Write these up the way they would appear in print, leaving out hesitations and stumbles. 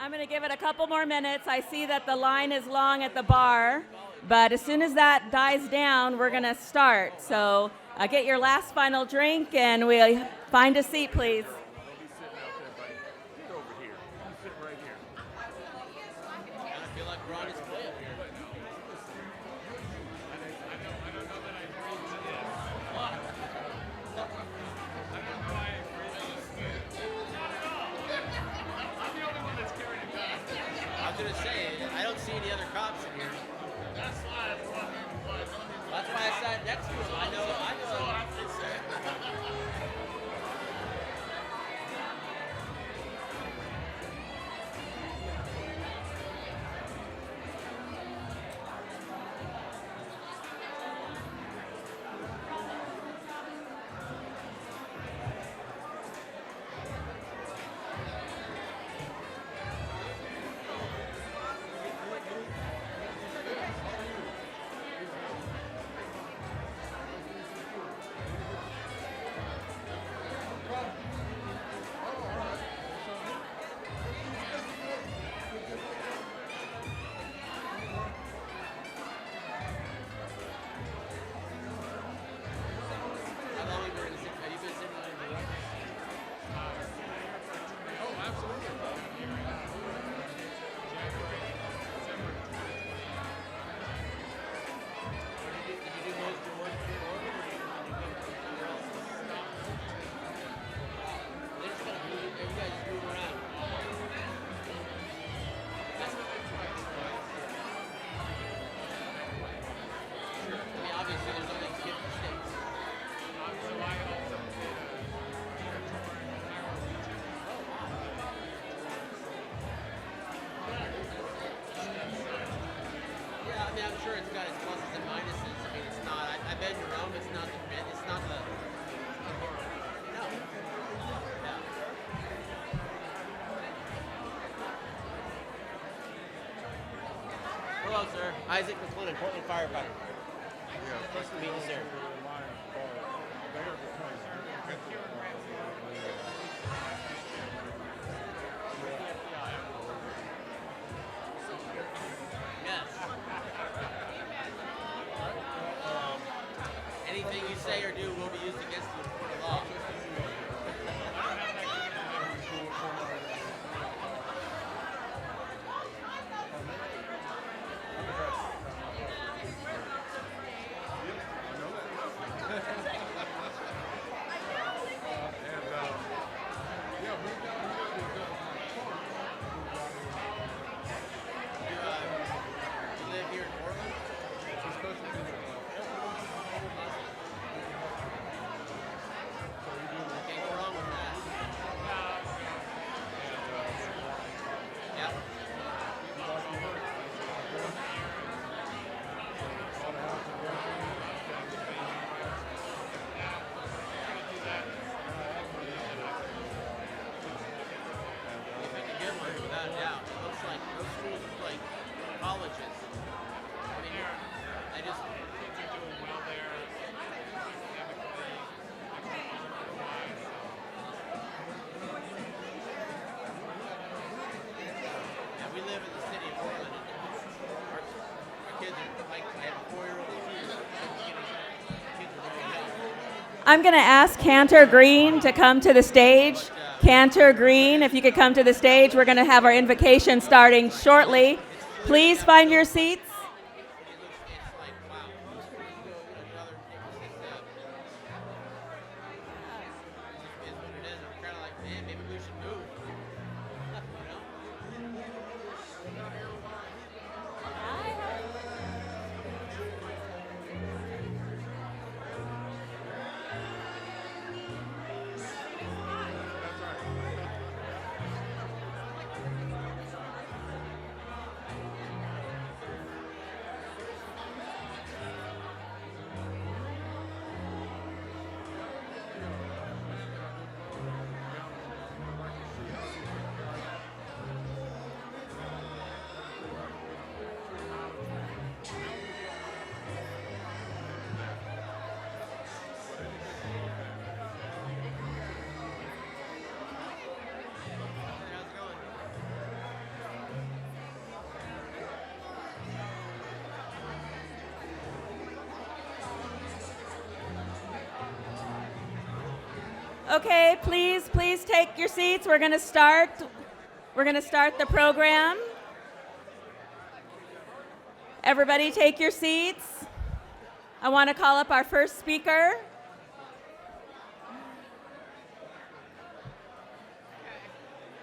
I'm going to give it a couple more minutes. I see that the line is long at the bar, but as soon as that dies down, we're going to start. So get your last final drink and we'll find a seat, please. Hello, sir. Isaac McClellan, Portland firefighter. Nice to meet you, sir. Yes. Anything you say or do will be used against you in court of law. I'm going to ask Cantor Green to come to the stage. Cantor Green, if you could come to the stage, we're going to have our invocation starting shortly. Please find your seats. Okay, please take your seats. We're going to start the program. Everybody take your seats. I want to call up our first speaker.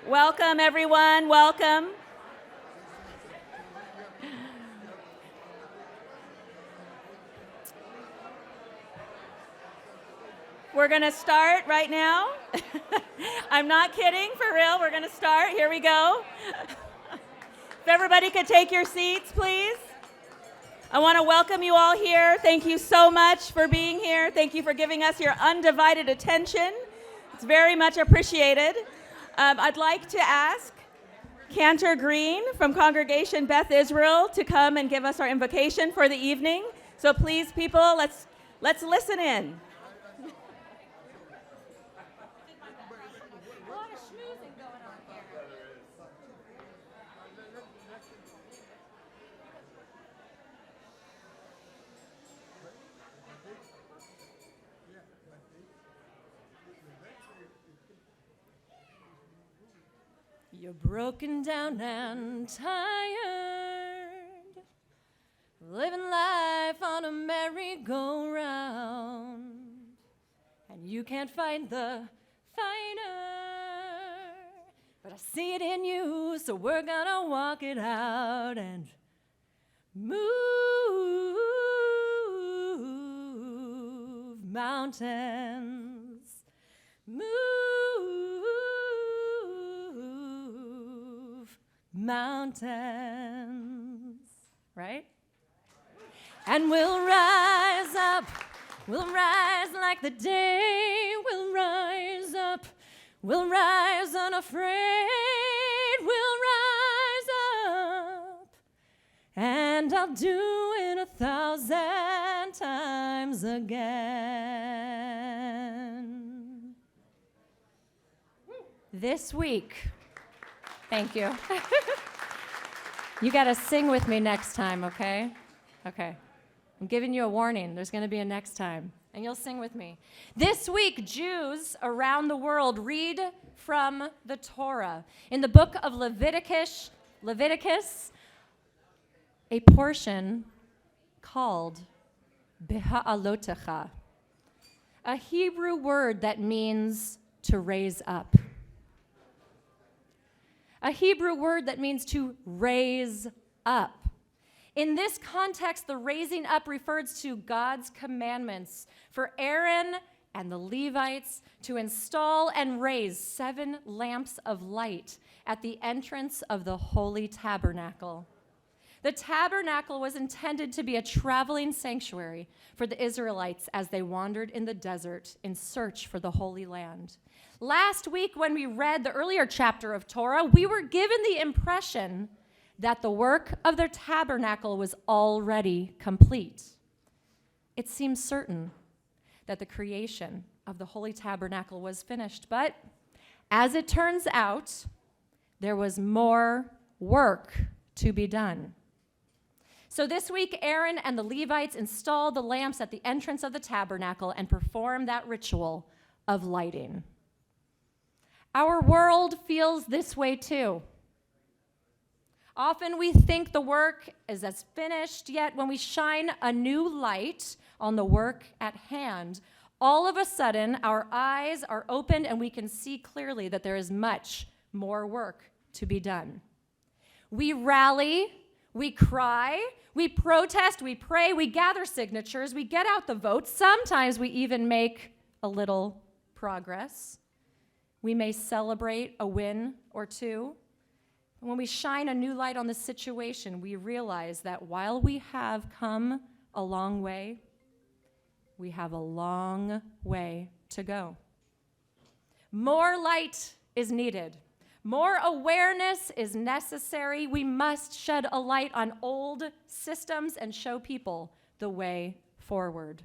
Welcome, everyone. Welcome. We're going to start right now. I'm not kidding, for real. We're going to start. Here we go. If everybody could take your seats, please. I want to welcome you all here. Thank you so much for being here. Thank you for giving us your undivided attention. It's very much appreciated. I'd like to ask Cantor Green from Congregation Beth Israel to come and give us our invocation for the evening. So please, people, let's listen in. You're broken down and tired, living life on a merry-go-round, and you can't find the fighter, but I see it in you, so we're gonna walk it out and move mountains, move mountains, right? And we'll rise up, we'll rise like the day, we'll rise up, we'll rise unafraid, we'll rise up, and I'll do it 1,000 times again. This week, thank you. You got to sing with me next time, okay? Okay. I'm giving you a warning. There's going to be a next time, and you'll sing with me. This week, Jews around the world read from the Torah. In the book of Leviticus, a portion called Beha'alotecha, a Hebrew word that means to raise up. A Hebrew word that means to raise up. In this context, the raising up refers to God's commandments for Aaron and the Levites to install and raise 7 lamps of light at the entrance of the Holy Tabernacle. The tabernacle was intended to be a traveling sanctuary for the Israelites as they wandered in the desert in search for the Holy Land. Last week, when we read the earlier chapter of Torah, we were given the impression that the work of their tabernacle was already complete. It seems certain that the creation of the Holy Tabernacle was finished, but as it turns out, there was more work to be done. So this week, Aaron and the Levites installed the lamps at the entrance of the tabernacle and performed that ritual of lighting. Our world feels this way too. Often we think the work is as finished, yet when we shine a new light on the work at hand, all of a sudden our eyes are opened and we can see clearly that there is much more work to be done. We rally, we cry, we protest, we pray, we gather signatures, we get out the votes. Sometimes we even make a little progress. We may celebrate a win or two. When we shine a new light on the situation, we realize that while we have come a long way, we have a long way to go. More light is needed. More awareness is necessary. We must shed a light on old systems and show people the way forward.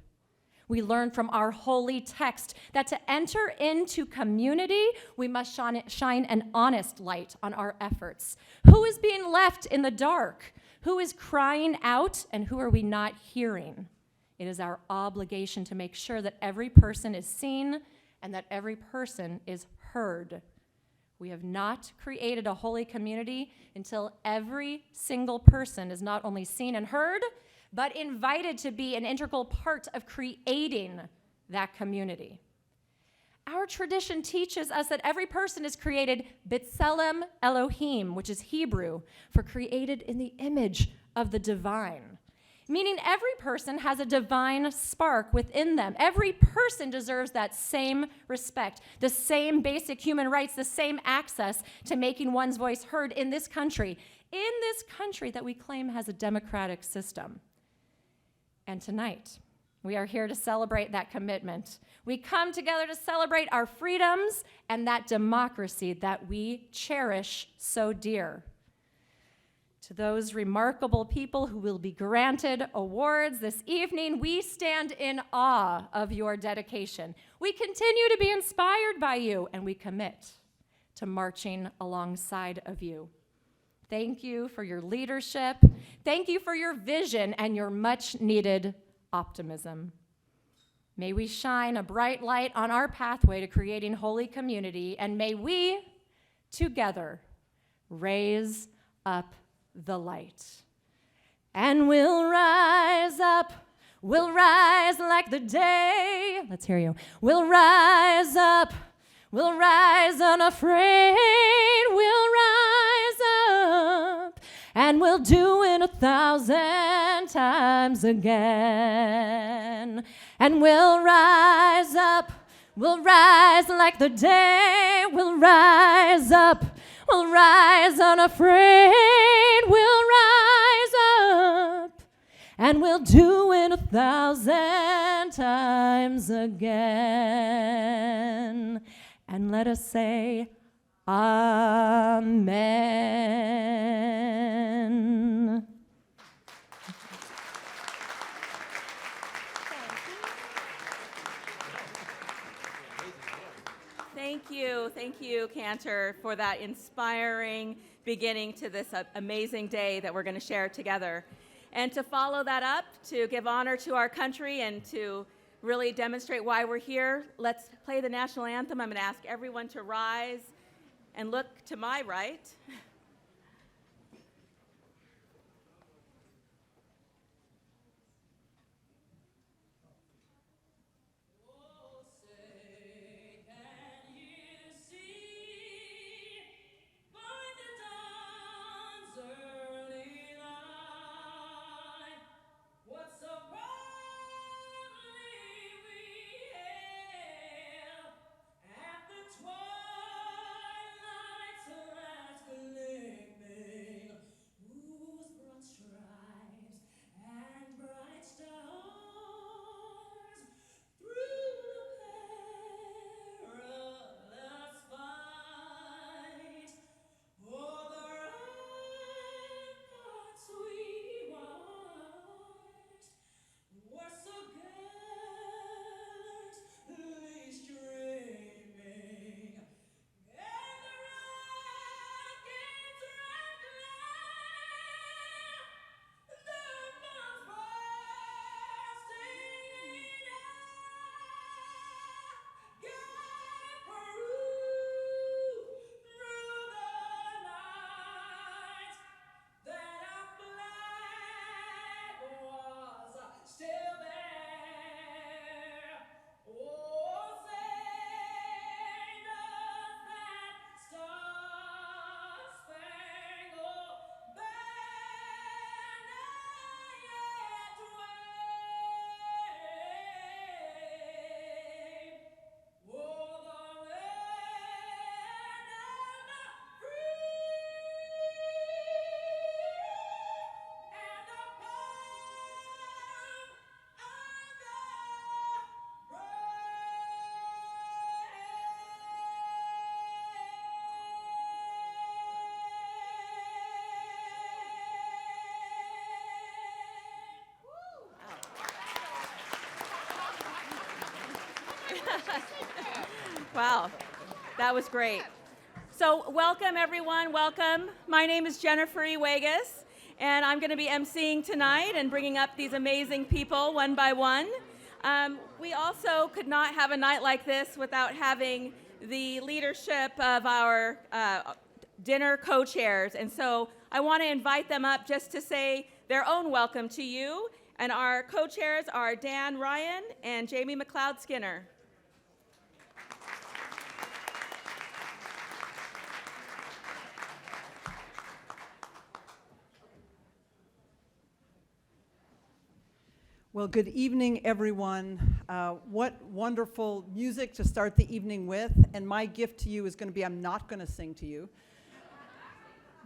We learn from our holy text that to enter into community, we must shine an honest light on our efforts. Who is being left in the dark? Who is crying out, and who are we not hearing? It is our obligation to make sure that every person is seen and that every person is heard. We have not created a holy community until every single person is not only seen and heard, but invited to be an integral part of creating that community. Our tradition teaches us that every person is created B'Tselem Elohim, which is Hebrew for created in the image of the divine, meaning every person has a divine spark within them. Every person deserves that same respect, the same basic human rights, the same access to making one's voice heard in this country that we claim has a democratic system. And tonight, we are here to celebrate that commitment. We come together to celebrate our freedoms and that democracy that we cherish so dear. To those remarkable people who will be granted awards this evening, we stand in awe of your dedication. We continue to be inspired by you, and we commit to marching alongside of you. Thank you for your leadership. Thank you for your vision and your much-needed optimism. May we shine a bright light on our pathway to creating holy community, and may we, together, raise up the light. And we'll rise up, we'll rise like the day. Let's hear you. We'll rise up, we'll rise unafraid. We'll rise up, and we'll do it 1,000 times again. And we'll rise up, we'll rise like the day. We'll rise up, we'll rise unafraid. We'll rise up, and we'll do it 1,000 times again. And let us say, Amen. Thank you, Cantor, for that inspiring beginning to this amazing day that we're going to share together. And to follow that up, to give honor to our country and to really demonstrate why we're here, let's play the national anthem. I'm going to ask everyone to rise and look to my right. Wow, that was great. So welcome, everyone. Welcome. My name is Jennifer E. Wegas, and I'm going to be emceeing tonight and bringing up these amazing people one by one. We also could not have a night like this without having the leadership of our dinner co-chairs. And so I want to invite them up just to say their own welcome to you. And our co-chairs are Dan Ryan and Jamie McLeod Skinner. Well, good evening, everyone. What wonderful music to start the evening with. And my gift to you is going to be, I'm not going to sing to you.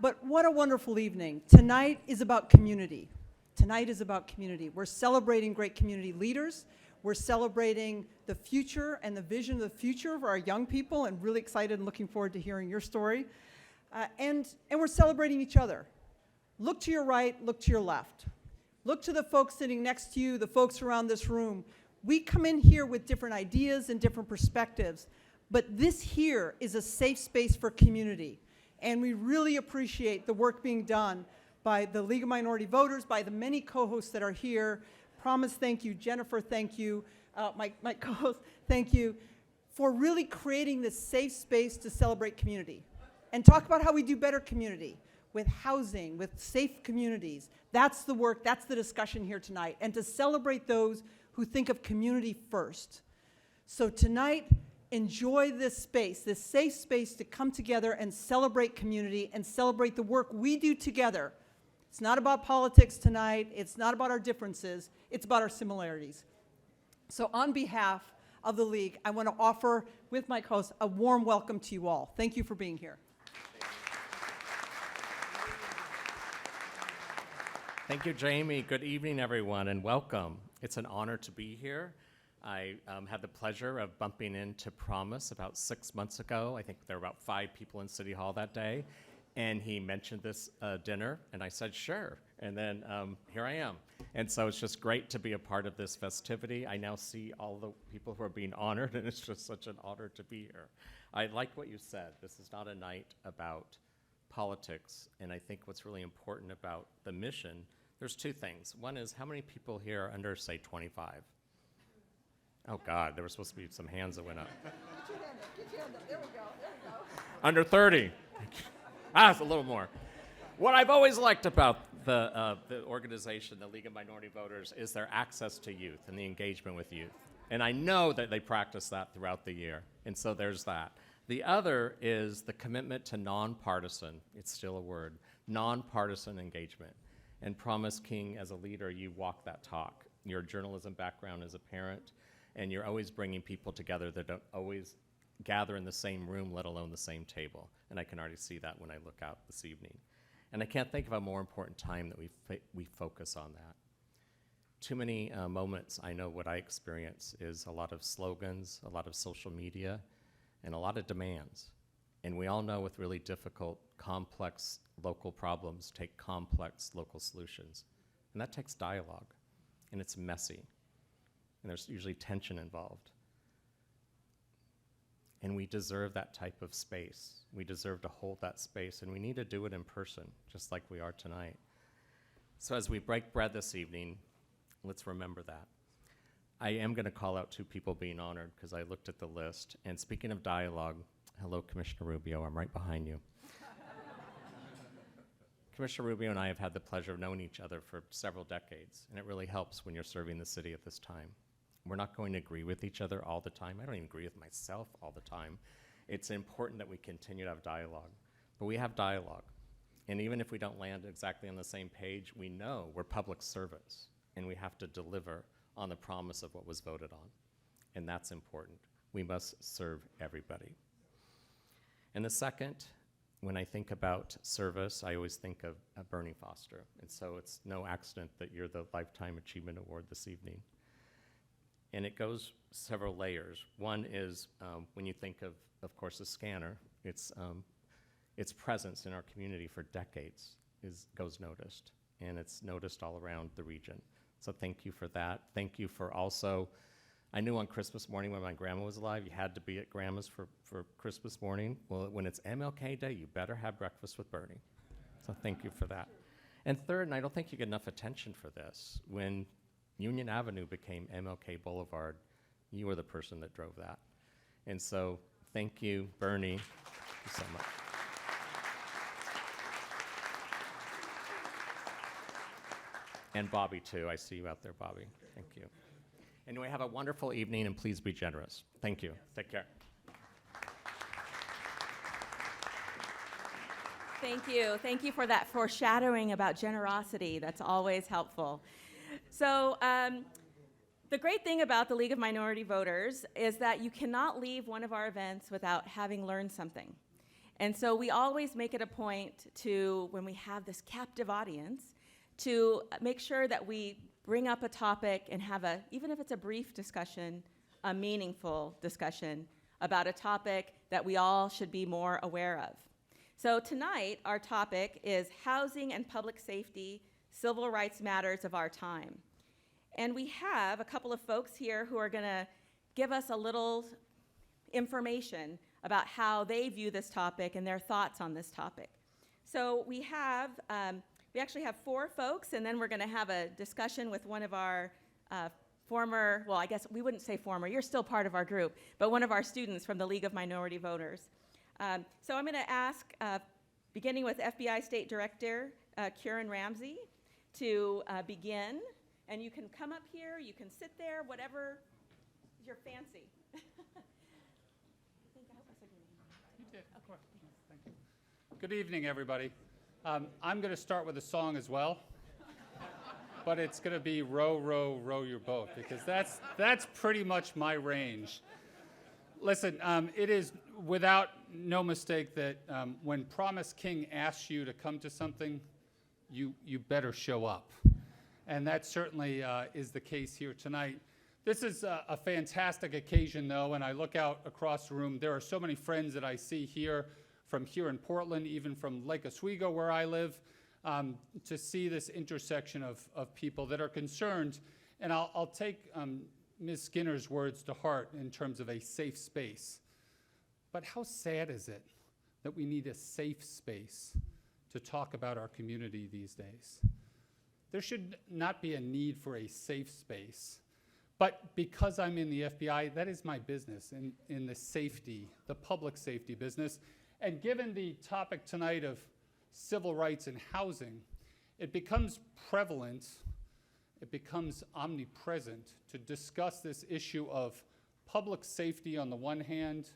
But what a wonderful evening. Tonight is about community. Tonight is about community. We're celebrating great community leaders. We're celebrating the future and the vision of the future for our young people, and really excited and looking forward to hearing your story. And we're celebrating each other. Look to your right, look to your left. Look to the folks sitting next to you, the folks around this room. We come in here with different ideas and different perspectives, but this here is a safe space for community. And we really appreciate the work being done by the League of Minority Voters, by the many co-hosts that are here. Promise, thank you. Jennifer, thank you. My co-host, thank you for really creating this safe space to celebrate community and talk about how we do better community with housing, with safe communities. That's the work, that's the discussion here tonight, and to celebrate those who think of community first. So tonight, enjoy this space, this safe space to come together and celebrate community and celebrate the work we do together. It's not about politics tonight, it's not about our differences, it's about our similarities. So on behalf of the League, I want to offer, with my host, a warm welcome to you all. Thank you for being here. Thank you, Jamie. Good evening, everyone, and welcome. It's an honor to be here. I had the pleasure of bumping into Promise about 6 months ago. I think there were about 5 people in City Hall that day, and he mentioned this dinner, and I said, sure, and then here I am. And so it's just great to be a part of this festivity. I now see all the people who are being honored, and it's just such an honor to be here. I like what you said. This is not a night about politics, and I think what's really important about the mission, there's 2 things. One is, how many people here are under, say, 25? Oh, God, there were supposed to be some hands that went up. Get your hand up. There we go. Under 30. It's a little more. What I've always liked about the organization, the League of Minority Voters, is their access to youth and the engagement with youth. And I know that they practice that throughout the year. And so there's that. The other is the commitment to nonpartisan, it's still a word, nonpartisan engagement. And Promise King, as a leader, you walk that talk. Your journalism background as a parent, and you're always bringing people together that don't always gather in the same room, let alone the same table. And I can already see that when I look out this evening. And I can't think of a more important time that we focus on that. Too many moments, I know what I experience is a lot of slogans, a lot of social media, and a lot of demands. And we all know with really difficult, complex local problems take complex local solutions. And that takes dialogue, and it's messy, and there's usually tension involved. And we deserve that type of space. We deserve to hold that space, and we need to do it in person, just like we are tonight. So as we break bread this evening, let's remember that. I am going to call out 2 people being honored because I looked at the list. And speaking of dialogue, hello, Commissioner Rubio, I'm right behind you. Commissioner Rubio and I have had the pleasure of knowing each other for several decades, and it really helps when you're serving the city at this time. We're not going to agree with each other all the time. I don't even agree with myself all the time. It's important that we continue to have dialogue, but we have dialogue. And even if we don't land exactly on the same page, we know we're public servants, and we have to deliver on the promise of what was voted on. And that's important. We must serve everybody. And the second, when I think about service, I always think of Bernie Foster. And so it's no accident that you're the Lifetime Achievement Award this evening. And it goes several layers. One is when you think of course, the scanner, its presence in our community for decades goes noticed. And it's noticed all around the region. So thank you for that. Thank you for also, I knew on Christmas morning when my grandma was alive, you had to be at grandma's for Christmas morning. Well, when it's MLK Day, you better have breakfast with Bernie. So thank you for that. And third, and I don't think you get enough attention for this, when Union Avenue became MLK Boulevard, You were the person that drove that. And so thank you, Bernie. Thank you so much. And Bobby, too. I see you out there, Bobby. Thank you. Anyway, have a wonderful evening, and please be generous. Thank you. Take care. Thank you. Thank you for that foreshadowing about generosity. That's always helpful. So the great thing about the League of Minority Voters is that you cannot leave one of our events without having learned something. And so we always make it a point to, when we have this captive audience, to make sure that we bring up a topic and have a, even if it's a brief discussion, a meaningful discussion about a topic that we all should be more aware of. So tonight, our topic is housing and public safety, civil rights matters of our time. And we have a couple of folks here who are gonna give us a little information about how they view this topic and their thoughts on this topic. So we actually have 4 folks, and then we're gonna have a discussion with one of our former, well, I guess we wouldn't say former, you're still part of our group, but one of our students from the League of Minority Voters. So I'm gonna ask, beginning with FBI State Director Kieran Ramsey, to begin. And you can come up here, you can sit there, whatever you're fancy. You did, of course. Thank you. Good evening, everybody. I'm going to start with a song as well, but it's going to be Row, Row, Row Your Boat, because that's pretty much my range. Listen, it is without no mistake that when Promise King asks you to come to something, you better show up. And that certainly is the case here tonight. This is a fantastic occasion, though, and I look out across the room. There are so many friends that I see here, from here in Portland, even from Lake Oswego, where I live, to see this intersection of people that are concerned. And I'll take Ms. Skinner's words to heart in terms of a safe space. But how sad is it that we need a safe space to talk about our community these days? There should not be a need for a safe space. But because I'm in the FBI, that is my business, in the safety, the public safety business. And given the topic tonight of civil rights and housing, it becomes prevalent, it becomes omnipresent to discuss this issue of public safety on the one hand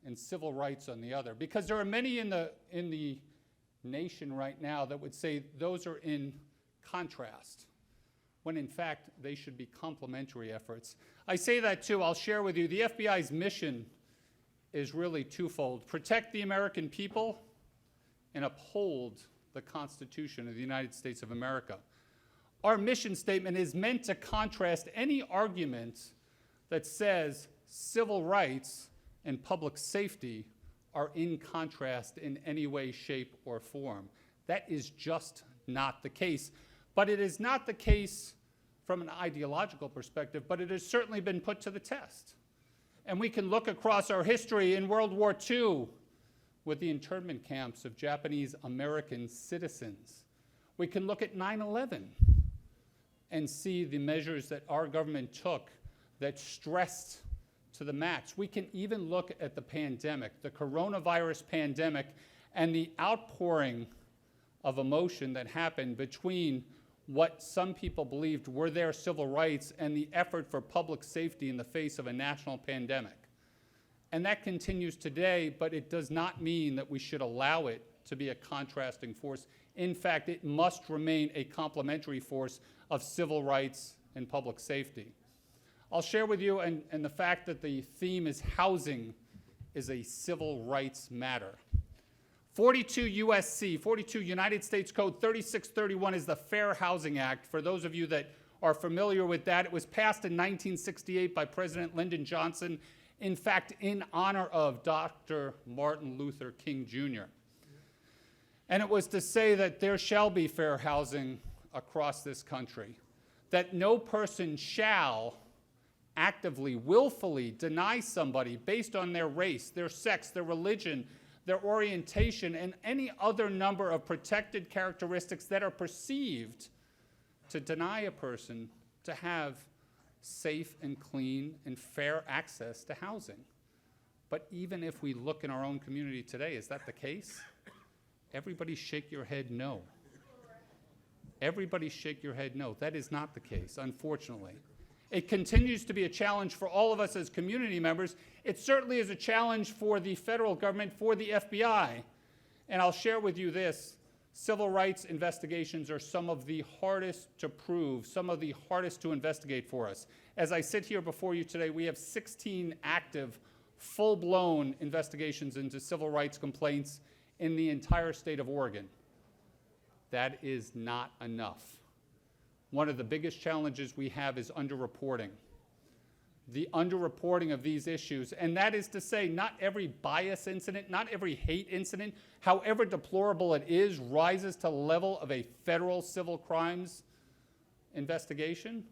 and civil rights on the other. Because there are many in the nation right now that would say those are in contrast, when in fact they should be complementary efforts. I say that too, I'll share with you, the FBI's mission is really twofold: protect the American people and uphold the Constitution of the United States of America. Our mission statement is meant to contrast any argument that says civil rights and public safety are in contrast in any way, shape, or form. That is just not the case. But it is not the case from an ideological perspective, but it has certainly been put to the test. And we can look across our history in World War II with the internment camps of Japanese American citizens. We can look at 9/11 and see the measures that our government took that stressed to the max. We can even look at the pandemic, the coronavirus pandemic, and the outpouring of emotion that happened between what some people believed were their civil rights and the effort for public safety in the face of a national pandemic. And that continues today, but it does not mean that we should allow it to be a contrasting force. In fact, it must remain a complementary force of civil rights and public safety. I'll share with you, and the fact that the theme is housing is a civil rights matter. 42 USC, 42 United States Code 3631 is the Fair Housing Act. For those of you that are familiar with that, it was passed in 1968 by President Lyndon Johnson, in fact, in honor of Dr. Martin Luther King Jr. And it was to say that there shall be fair housing across this country, that no person shall actively, willfully deny somebody based on their race, their sex, their religion, their orientation, and any other number of protected characteristics that are perceived to deny a person to have safe and clean and fair access to housing. But even if we look in our own community today, is that the case? Everybody shake your head no. Everybody shake your head no. That is not the case, unfortunately. It continues to be a challenge for all of us as community members. It certainly is a challenge for the federal government, for the FBI. And I'll share with you this. Civil rights investigations are some of the hardest to prove, some of the hardest to investigate for us. As I sit here before you today, we have 16 active, full-blown investigations into civil rights complaints in the entire state of Oregon. That is not enough. One of the biggest challenges we have is underreporting. The underreporting of these issues, and that is to say, not every bias incident, not every hate incident, however deplorable it is, rises to the level of a federal civil crimes investigation,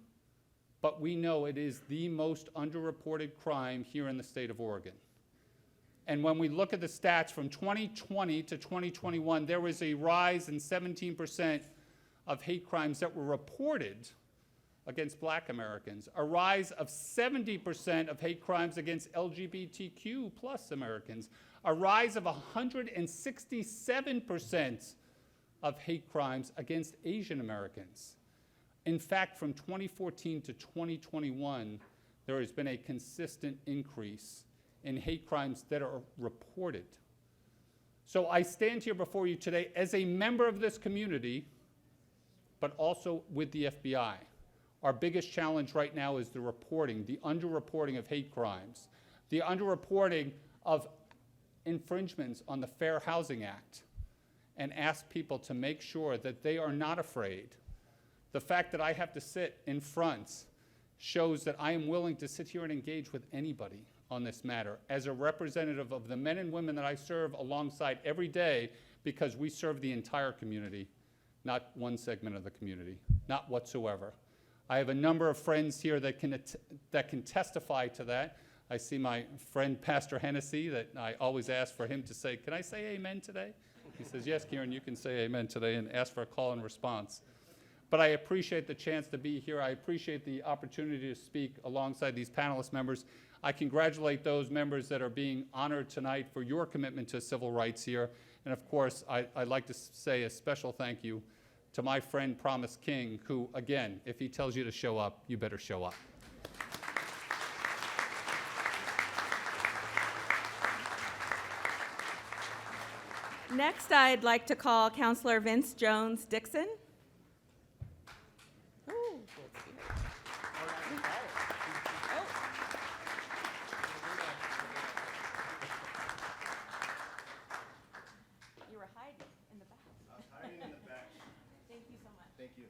but we know it is the most underreported crime here in the state of Oregon. And when we look at the stats from 2020 to 2021, there was a rise in 17% of hate crimes that were reported against Black Americans, a rise of 70% of hate crimes against LGBTQ plus Americans, a rise of 167% of hate crimes against Asian Americans. In fact, from 2014 to 2021, there has been a consistent increase in hate crimes that are reported. So I stand here before you today as a member of this community, but also with the FBI. Our biggest challenge right now is the reporting, the underreporting of hate crimes, the underreporting of infringements on the Fair Housing Act, and ask people to make sure that they are not afraid. The fact that I have to sit in front shows that I am willing to sit here and engage with anybody on this matter as a representative of the men and women that I serve alongside every day, because we serve the entire community, not one segment of the community, not whatsoever. I have a number of friends here that can testify to that. I see my friend Pastor Hennessy that I always ask for him to say, "Can I say amen today?" He says, "Yes, Kieran, you can say amen today," and ask for a call and response. But I appreciate the chance to be here. I appreciate the opportunity to speak alongside these panelist members. I congratulate those members that are being honored tonight for your commitment to civil rights here. And of course, I'd like to say a special thank you to my friend Promise King, who, again, if he tells you to show up, you better show up. Next, I'd like to call Councilor Vince Jones Dixon. You were hiding in the back. I was hiding in the back. Thank you so much. Thank you.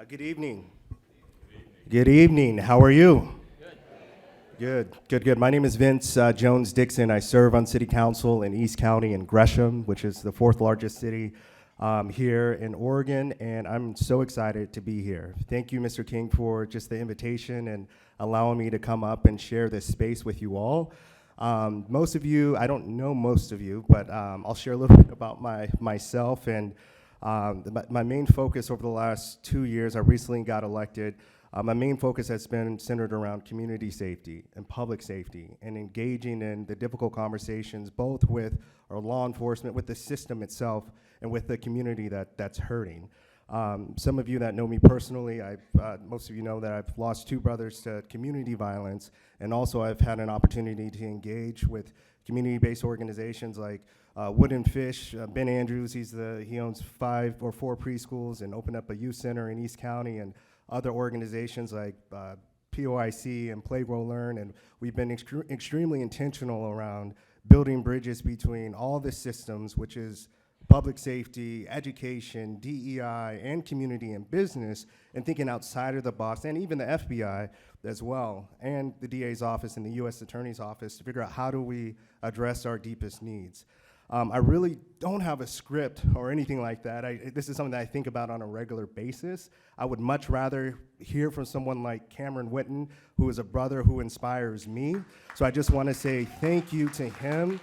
Good evening. Good evening. How are you? Good. My name is Vince Jones Dixon. I serve on City Council in East County in Gresham, which is the 4th largest city here in Oregon, and I'm so excited to be here. Thank you, Mr. King, for just the invitation and allowing me to come up and share this space with you all. Most of you, I don't know most of you, but I'll share a little bit about myself. And my main focus over the last 2 years, I recently got elected. My main focus has been centered around community safety and public safety and engaging in the difficult conversations both with our law enforcement, with the system itself, and with the community that's hurting. Some of you that know me personally, most of you know that I've lost 2 brothers to community violence, and also I've had an opportunity to engage with community-based organizations like Wood and Fish. Ben Andrews, he owns 5 or 4 preschools and opened up a youth center in East County, and other organizations like POIC and Play, Grow, Learn, and we've been extremely intentional around building bridges between all the systems, which is public safety, education, DEI, and community and business, and thinking outside of the box, and even the FBI as well, and the DA's office and the U.S. Attorney's office to figure out how do we address our deepest needs. I really don't have a script or anything like that. This is something that I think about on a regular basis. I would much rather hear from someone like Cameron Whitten, who is a brother who inspires me. So I just want to say thank you to him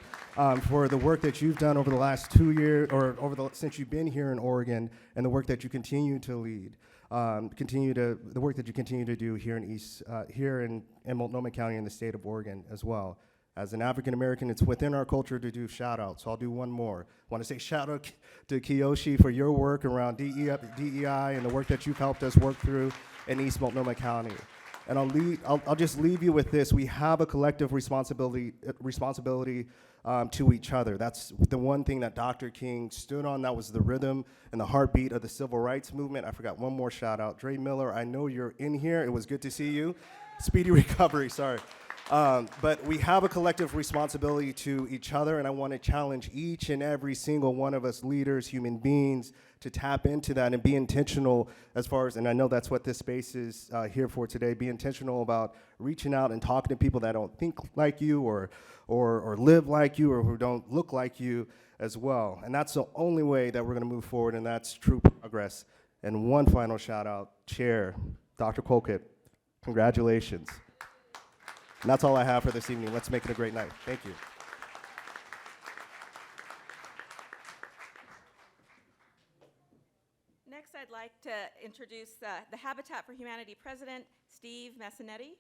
for the work that you've done over the last 2 years, or since you've been here in Oregon, and the work that you continue to lead. the work that you continue to do here in Multnomah County in the state of Oregon as well. As an African American, it's within our culture to do shout outs, so I'll do one more. I want to say shout out to Kiyoshi for your work around DEI and the work that you've helped us work through in East Multnomah County. And I'll just leave you with this. We have a collective responsibility to each other. That's the one thing that Dr. King stood on. That was the rhythm and the heartbeat of the civil rights movement. I forgot one more shout out. Dre Miller, I know you're in here. It was good to see you. Speedy recovery, sorry. But we have a collective responsibility to each other, and I want to challenge each and every single one of us leaders, human beings, to tap into that and be intentional as far as, and I know that's what this space is here for today, be intentional about reaching out and talking to people that don't think like you or live like you or who don't look like you as well. And that's the only way that we're going to move forward, and that's true progress. And one final shout out, Chair, Dr. Colquitt, congratulations. And that's all I have for this evening. Let's make it a great night. Thank you. Next, I'd like to introduce the Habitat for Humanity President, Steve Messinetti.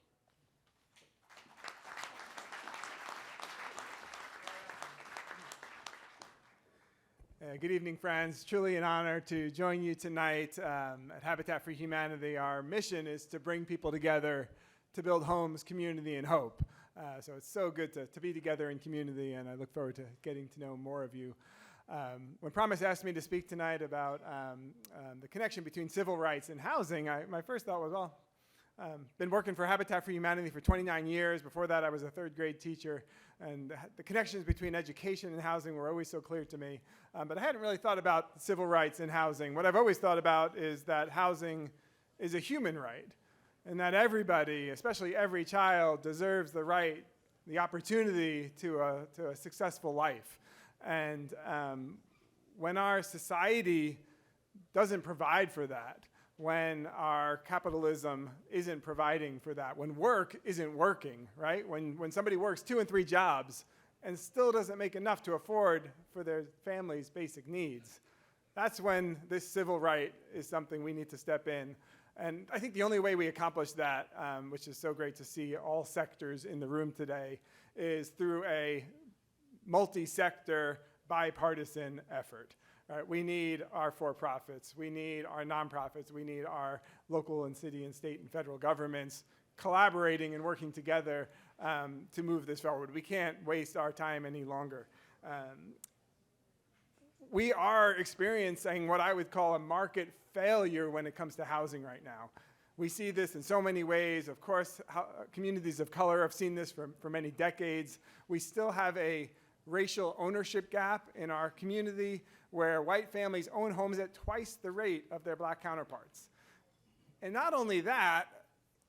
Good evening, friends. Truly an honor to join you tonight at Habitat for Humanity. Our mission is to bring people together to build homes, community, and hope. So it's so good to be together in community, and I look forward to getting to know more of you. When Promise asked me to speak tonight about the connection between civil rights and housing, my first thought was, well, been working for Habitat for Humanity for 29 years. Before that, I was a third grade teacher, and the connections between education and housing were always so clear to me. But I hadn't really thought about civil rights and housing. What I've always thought about is that housing is a human right, and that everybody, especially every child, deserves the right, the opportunity to a successful life. And when our society doesn't provide for that, when our capitalism isn't providing for that, when work isn't working, right? When somebody works 2 and 3 jobs and still doesn't make enough to afford for their family's basic needs, that's when this civil right is something we need to step in. And I think the only way we accomplish that, which is so great to see all sectors in the room today, is through a multi-sector, bipartisan effort. Right? We need our for-profits, we need our nonprofits, we need our local and city and state and federal governments collaborating and working together to move this forward. We can't waste our time any longer. We are experiencing what I would call a market failure when it comes to housing right now. We see this in so many ways. Of course, communities of color have seen this for many decades. We still have a racial ownership gap in our community where white families own homes at twice the rate of their black counterparts. And not only that,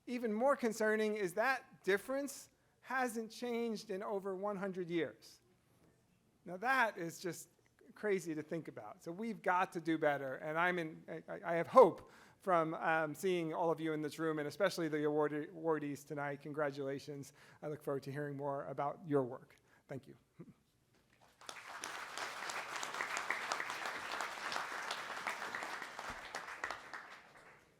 even more concerning is that difference hasn't changed in over 100 years. Now that is just crazy to think about. So we've got to do better, and I have hope from seeing all of you in this room, and especially the awardees tonight. Congratulations. I look forward to hearing more about your work. Thank you.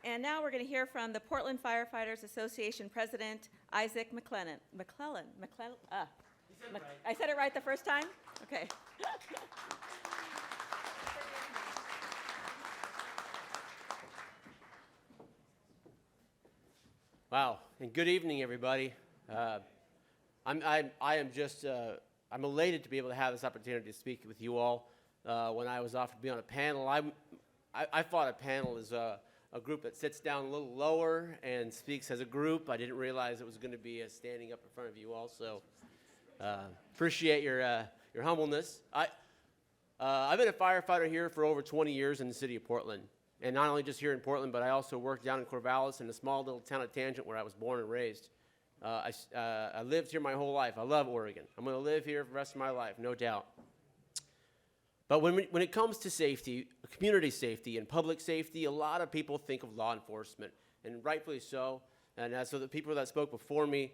And now we're going to hear from the Portland Firefighters Association President, Isaac McClellan. I said it right the first time? Okay. Wow, and good evening, everybody. I'm elated to be able to have this opportunity to speak with you all. When I was offered to be on a panel, I thought a panel is a group that sits down a little lower and speaks as a group. I didn't realize it was going to be standing up in front of you all, so appreciate your humbleness. I've been a firefighter here for over 20 years in the city of Portland. And not only just here in Portland, but I also worked down in Corvallis in a small little town of Tangent where I was born and raised. I lived here my whole life. I love Oregon. I'm going to live here for the rest of my life, no doubt. But when it comes to safety, community safety and public safety, a lot of people think of law enforcement, and rightfully so. And so the people that spoke before me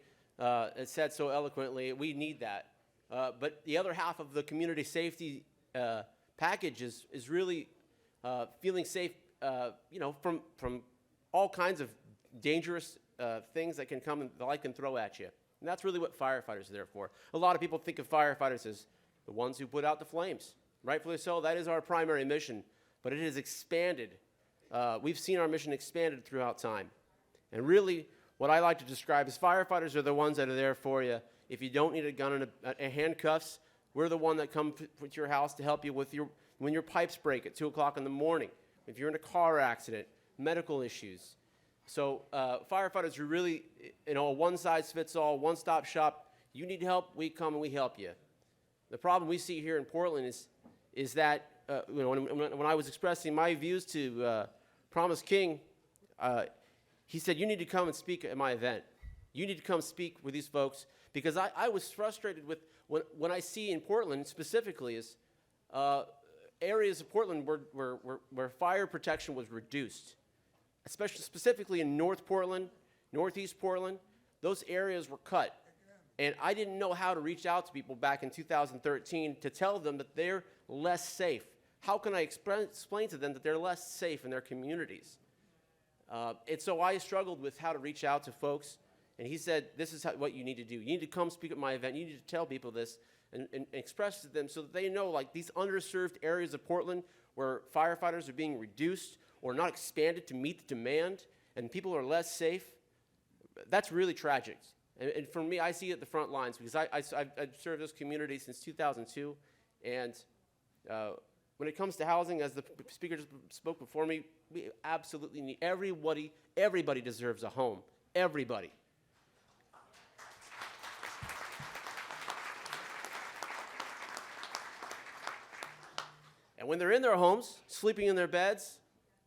said so eloquently, we need that. But the other half of the community safety package is really feeling safe, from all kinds of dangerous things that can come and the light can throw at you. And that's really what firefighters are there for. A lot of people think of firefighters as the ones who put out the flames. Rightfully so, that is our primary mission, but it has expanded. We've seen our mission expanded throughout time. And really, what I like to describe is firefighters are the ones that are there for you. If you don't need a gun and a handcuffs, we're the one that come to your house to help you with when your pipes break at 2 o'clock in the morning, if you're in a car accident, medical issues. So firefighters are really, a one-size-fits-all, one-stop shop. You need help, we come and we help you. The problem we see here in Portland is that when I was expressing my views to Promise King, he said, you need to come and speak at my event. You need to come speak with these folks, because I was frustrated with when I see in Portland specifically is areas of Portland where fire protection was reduced, especially specifically in North Portland, Northeast Portland. Those areas were cut. And I didn't know how to reach out to people back in 2013 to tell them that they're less safe. How can I explain to them that they're less safe in their communities? And so I struggled with how to reach out to folks. And he said, this is what you need to do. You need to come speak at my event. You need to tell people this and express to them so that they know, like, these underserved areas of Portland where firefighters are being reduced or not expanded to meet the demand and people are less safe. That's really tragic. And for me, I see it at the front lines because I've served this community since 2002. And when it comes to housing, as the speaker just spoke before me, we absolutely need everybody deserves a home. Everybody. And when they're in their homes, sleeping in their beds,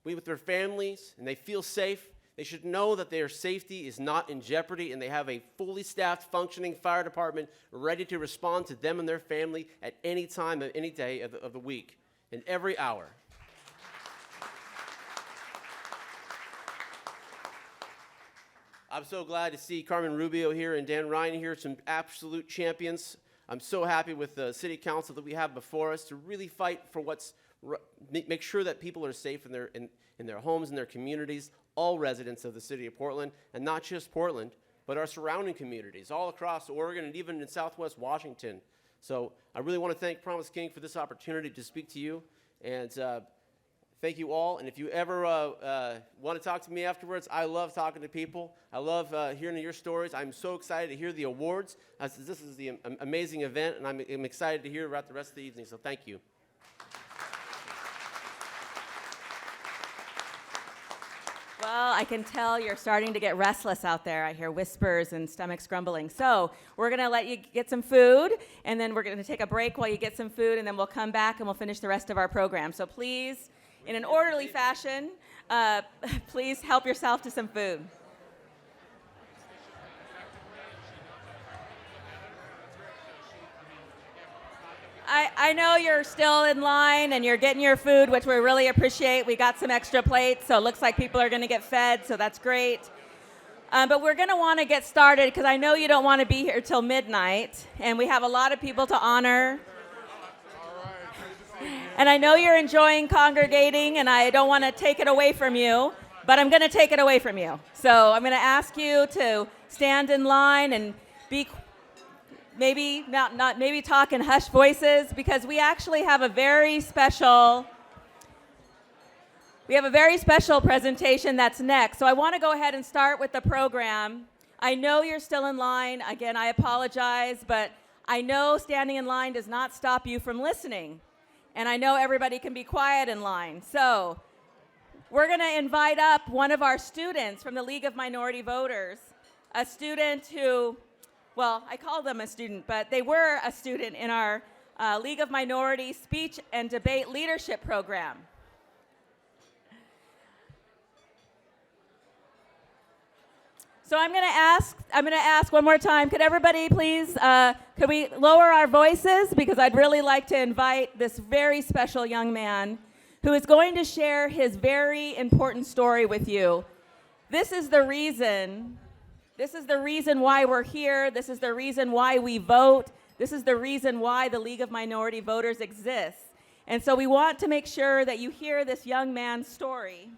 with their families, and they feel safe, they should know that their safety is not in jeopardy, and they have a fully staffed, functioning fire department ready to respond to them and their family at any time of any day of the week, and every hour. I'm so glad to see Carmen Rubio here and Dan Ryan here, some absolute champions. I'm so happy with the city council that we have before us to really fight for make sure that people are safe in their homes and their communities, all residents of the city of Portland, and not just Portland, but our surrounding communities all across Oregon and even in Southwest Washington. So I really want to thank Promise King for this opportunity to speak to you, and thank you all. And if you ever want to talk to me afterwards, I love talking to people. I love hearing your stories. I'm so excited to hear the awards. This is the amazing event, and I'm excited to hear about the rest of the evening, so thank you. Well, I can tell you're starting to get restless out there. I hear whispers and stomachs grumbling. So we're going to let you get some food, and then we're going to take a break while you get some food, and then we'll come back and we'll finish the rest of our program. So please, in an orderly fashion, please help yourself to some food. I know you're still in line and you're getting your food, which we really appreciate. We got some extra plates, so it looks like people are going to get fed, so that's great. But we're going to want to get started because I know you don't want to be here till midnight, and we have a lot of people to honor. And I know you're enjoying congregating, and I don't want to take it away from you, but I'm going to take it away from you. So I'm going to ask you to stand in line and be maybe not maybe talk in hushed voices, because we actually have a very special presentation that's next. So I want to go ahead and start with the program. I know you're still in line. Again, I apologize, but I know standing in line does not stop you from listening. And I know everybody can be quiet in line. So we're going to invite up one of our students from the League of Minority Voters, a student who, well, I call them a student, but they were a student in our League of Minority Speech and Debate Leadership Program. So I'm going to ask one more time, could everybody please, could we lower our voices? Because I'd really like to invite this very special young man who is going to share his very important story with you. This is the reason why we're here. This is the reason why we vote. This is the reason why the League of Minority Voters exists. And so we want to make sure that you hear this young man's story.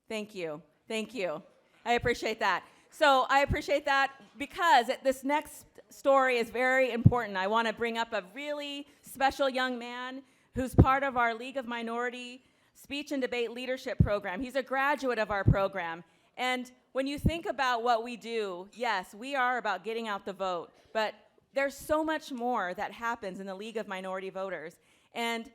Thank you. Thank you. I appreciate that. So I appreciate that because this next story is very important. I want to bring up a really special young man who's part of our League of Minority Speech and Debate Leadership Program. He's a graduate of our program. And when you think about what we do, yes, we are about getting out the vote, but there's so much more that happens in the League of Minority Voters. And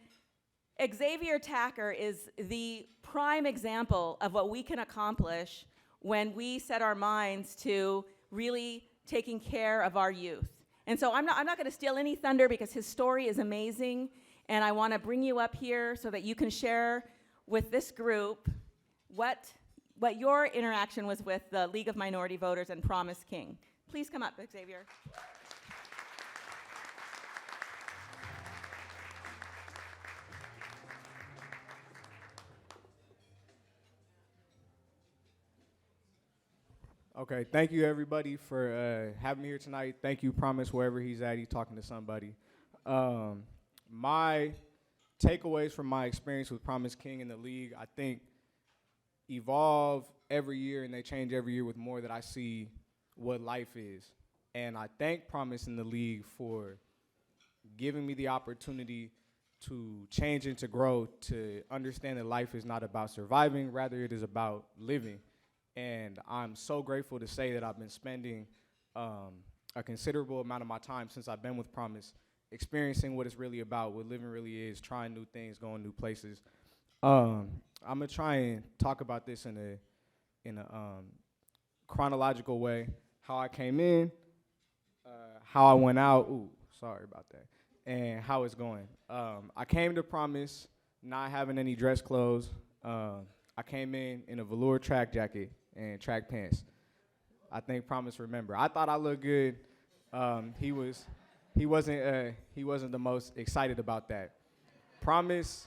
Xavier Tacker is the prime example of what we can accomplish when we set our minds to really taking care of our youth. And so I'm not going to steal any thunder because his story is amazing, and I want to bring you up here so that you can share with this group what your interaction was with the League of Minority Voters and Promise King. Please come up, Xavier. Okay, thank you everybody for having me here tonight. Thank you, Promise, wherever he's at, he's talking to somebody. My takeaways from my experience with Promise King in the league, I think, evolve every year and they change every year with more that I see what life is. And I thank Promise in the league for giving me the opportunity to change and to grow, to understand that life is not about surviving, rather it is about living. And I'm so grateful to say that I've been spending a considerable amount of my time since I've been with Promise, experiencing what it's really about, what living really is, trying new things, going new places. I'm gonna try and talk about this in a chronological way, how I came in, how I went out, sorry about that, and how it's going. I came to Promise not having any dress clothes. I came in a velour track jacket and track pants. I think Promise remember. I thought I looked good. He wasn't the most excited about that. Promise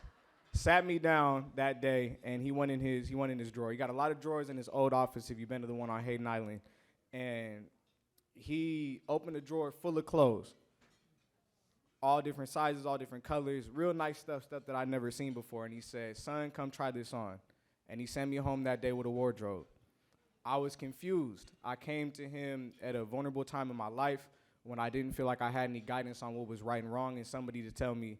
sat me down that day and he went in his drawer. He got a lot of drawers in his old office if you've been to the one on Hayden Island. And he opened a drawer full of clothes. All different sizes, all different colors, real nice stuff that I'd never seen before. And he said, "Son, come try this on." And he sent me home that day with a wardrobe. I was confused. I came to him at a vulnerable time in my life when I didn't feel like I had any guidance on what was right and wrong, and somebody to tell me,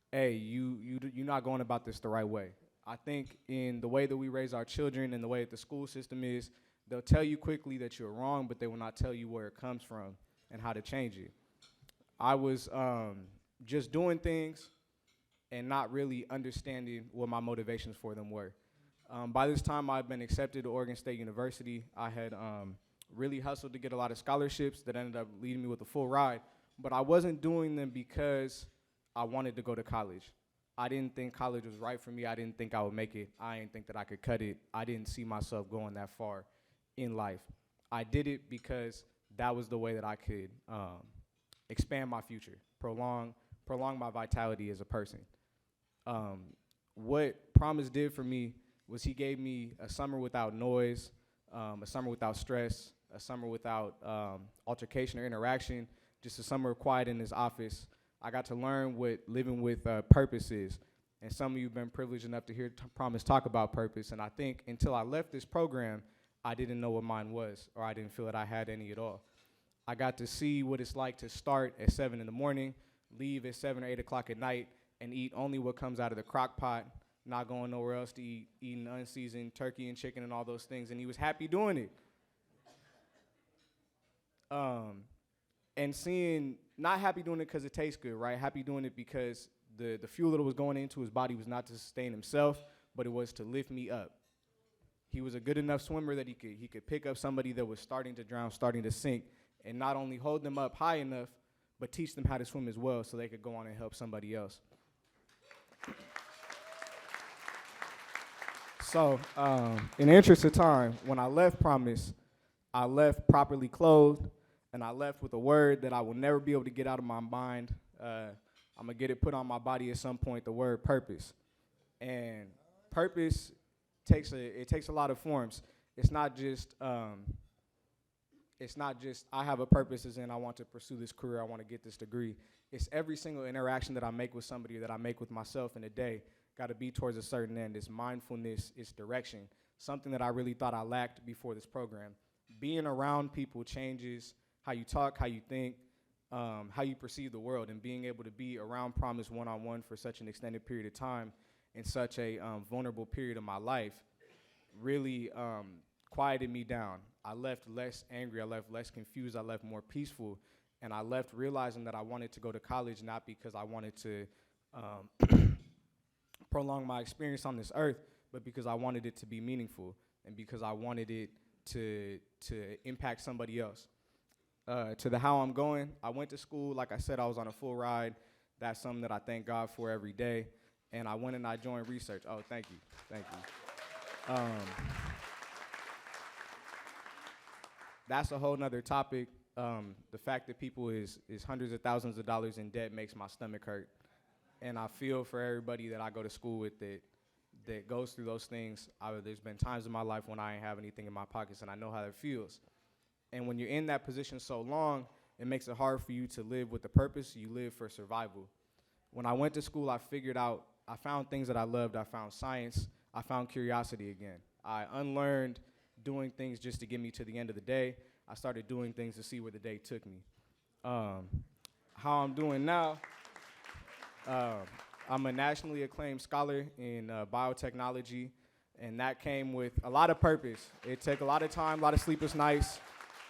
"Hey, you're not going about this the right way." I think in the way that we raise our children and the way that the school system is, they'll tell you quickly that you're wrong, but they will not tell you where it comes from and how to change it. I was just doing things and not really understanding what my motivations for them were. By this time, I'd been accepted to Oregon State University. I had really hustled to get a lot of scholarships that ended up leading me with a full ride, but I wasn't doing them because I wanted to go to college. I didn't think college was right for me. I didn't think I would make it. I didn't think that I could cut it. I didn't see myself going that far in life. I did it because that was the way that I could expand my future, prolong my vitality as a person. What Promise did for me was he gave me a summer without noise, a summer without stress, a summer without altercation or interaction, just a summer of quiet in his office. I got to learn what living with purpose is. And some of you have been privileged enough to hear Promise talk about purpose. And I think until I left this program, I didn't know what mine was, or I didn't feel that I had any at all. I got to see what it's like to start at 7 in the morning, leave at 7 or 8 o'clock at night, and eat only what comes out of the crock pot, not going nowhere else to eat, eating unseasoned turkey and chicken and all those things, and he was happy doing it. And seeing, not happy doing it because it tastes good, right? Happy doing it because the fuel that was going into his body was not to sustain himself, but it was to lift me up. He was a good enough swimmer that he could pick up somebody that was starting to drown, starting to sink, and not only hold them up high enough, but teach them how to swim as well so they could go on and help somebody else. So, in the interest of time, when I left Promise, I left properly clothed, and I left with a word that I will never be able to get out of my mind. I'm gonna get it put on my body at some point, the word purpose. And purpose takes a lot of forms. It's not just I have a purpose as in I want to pursue this career, I want to get this degree. It's every single interaction that I make with somebody or that I make with myself in a day got to be towards a certain end. It's mindfulness, it's direction. something that I really thought I lacked before this program. Being around people changes how you talk, how you think, how you perceive the world, and being able to be around Promise one-on-one for such an extended period of time in such a vulnerable period of my life really quieted me down. I left less angry, I left less confused, I left more peaceful, and I left realizing that I wanted to go to college not because I wanted to prolong my experience on this earth, but because I wanted it to be meaningful and because I wanted it to impact somebody else. To the how I'm going, I went to school. Like I said, I was on a full ride. That's something that I thank God for every day. And I went and I joined research. Oh, thank you. Thank you. That's a whole nother topic. The fact that people is hundreds of thousands of dollars in debt makes my stomach hurt. And I feel for everybody that I go to school with that goes through those things. There's been times in my life when I ain't have anything in my pockets, and I know how that feels. And when you're in that position so long, it makes it hard for you to live with a purpose. You live for survival. When I went to school, I found things that I loved. I found science. I found curiosity again. I unlearned doing things just to get me to the end of the day. I started doing things to see where the day took me. How I'm doing now, I'm a nationally acclaimed scholar in biotechnology, and that came with a lot of purpose. It took a lot of time, a lot of sleepless nights,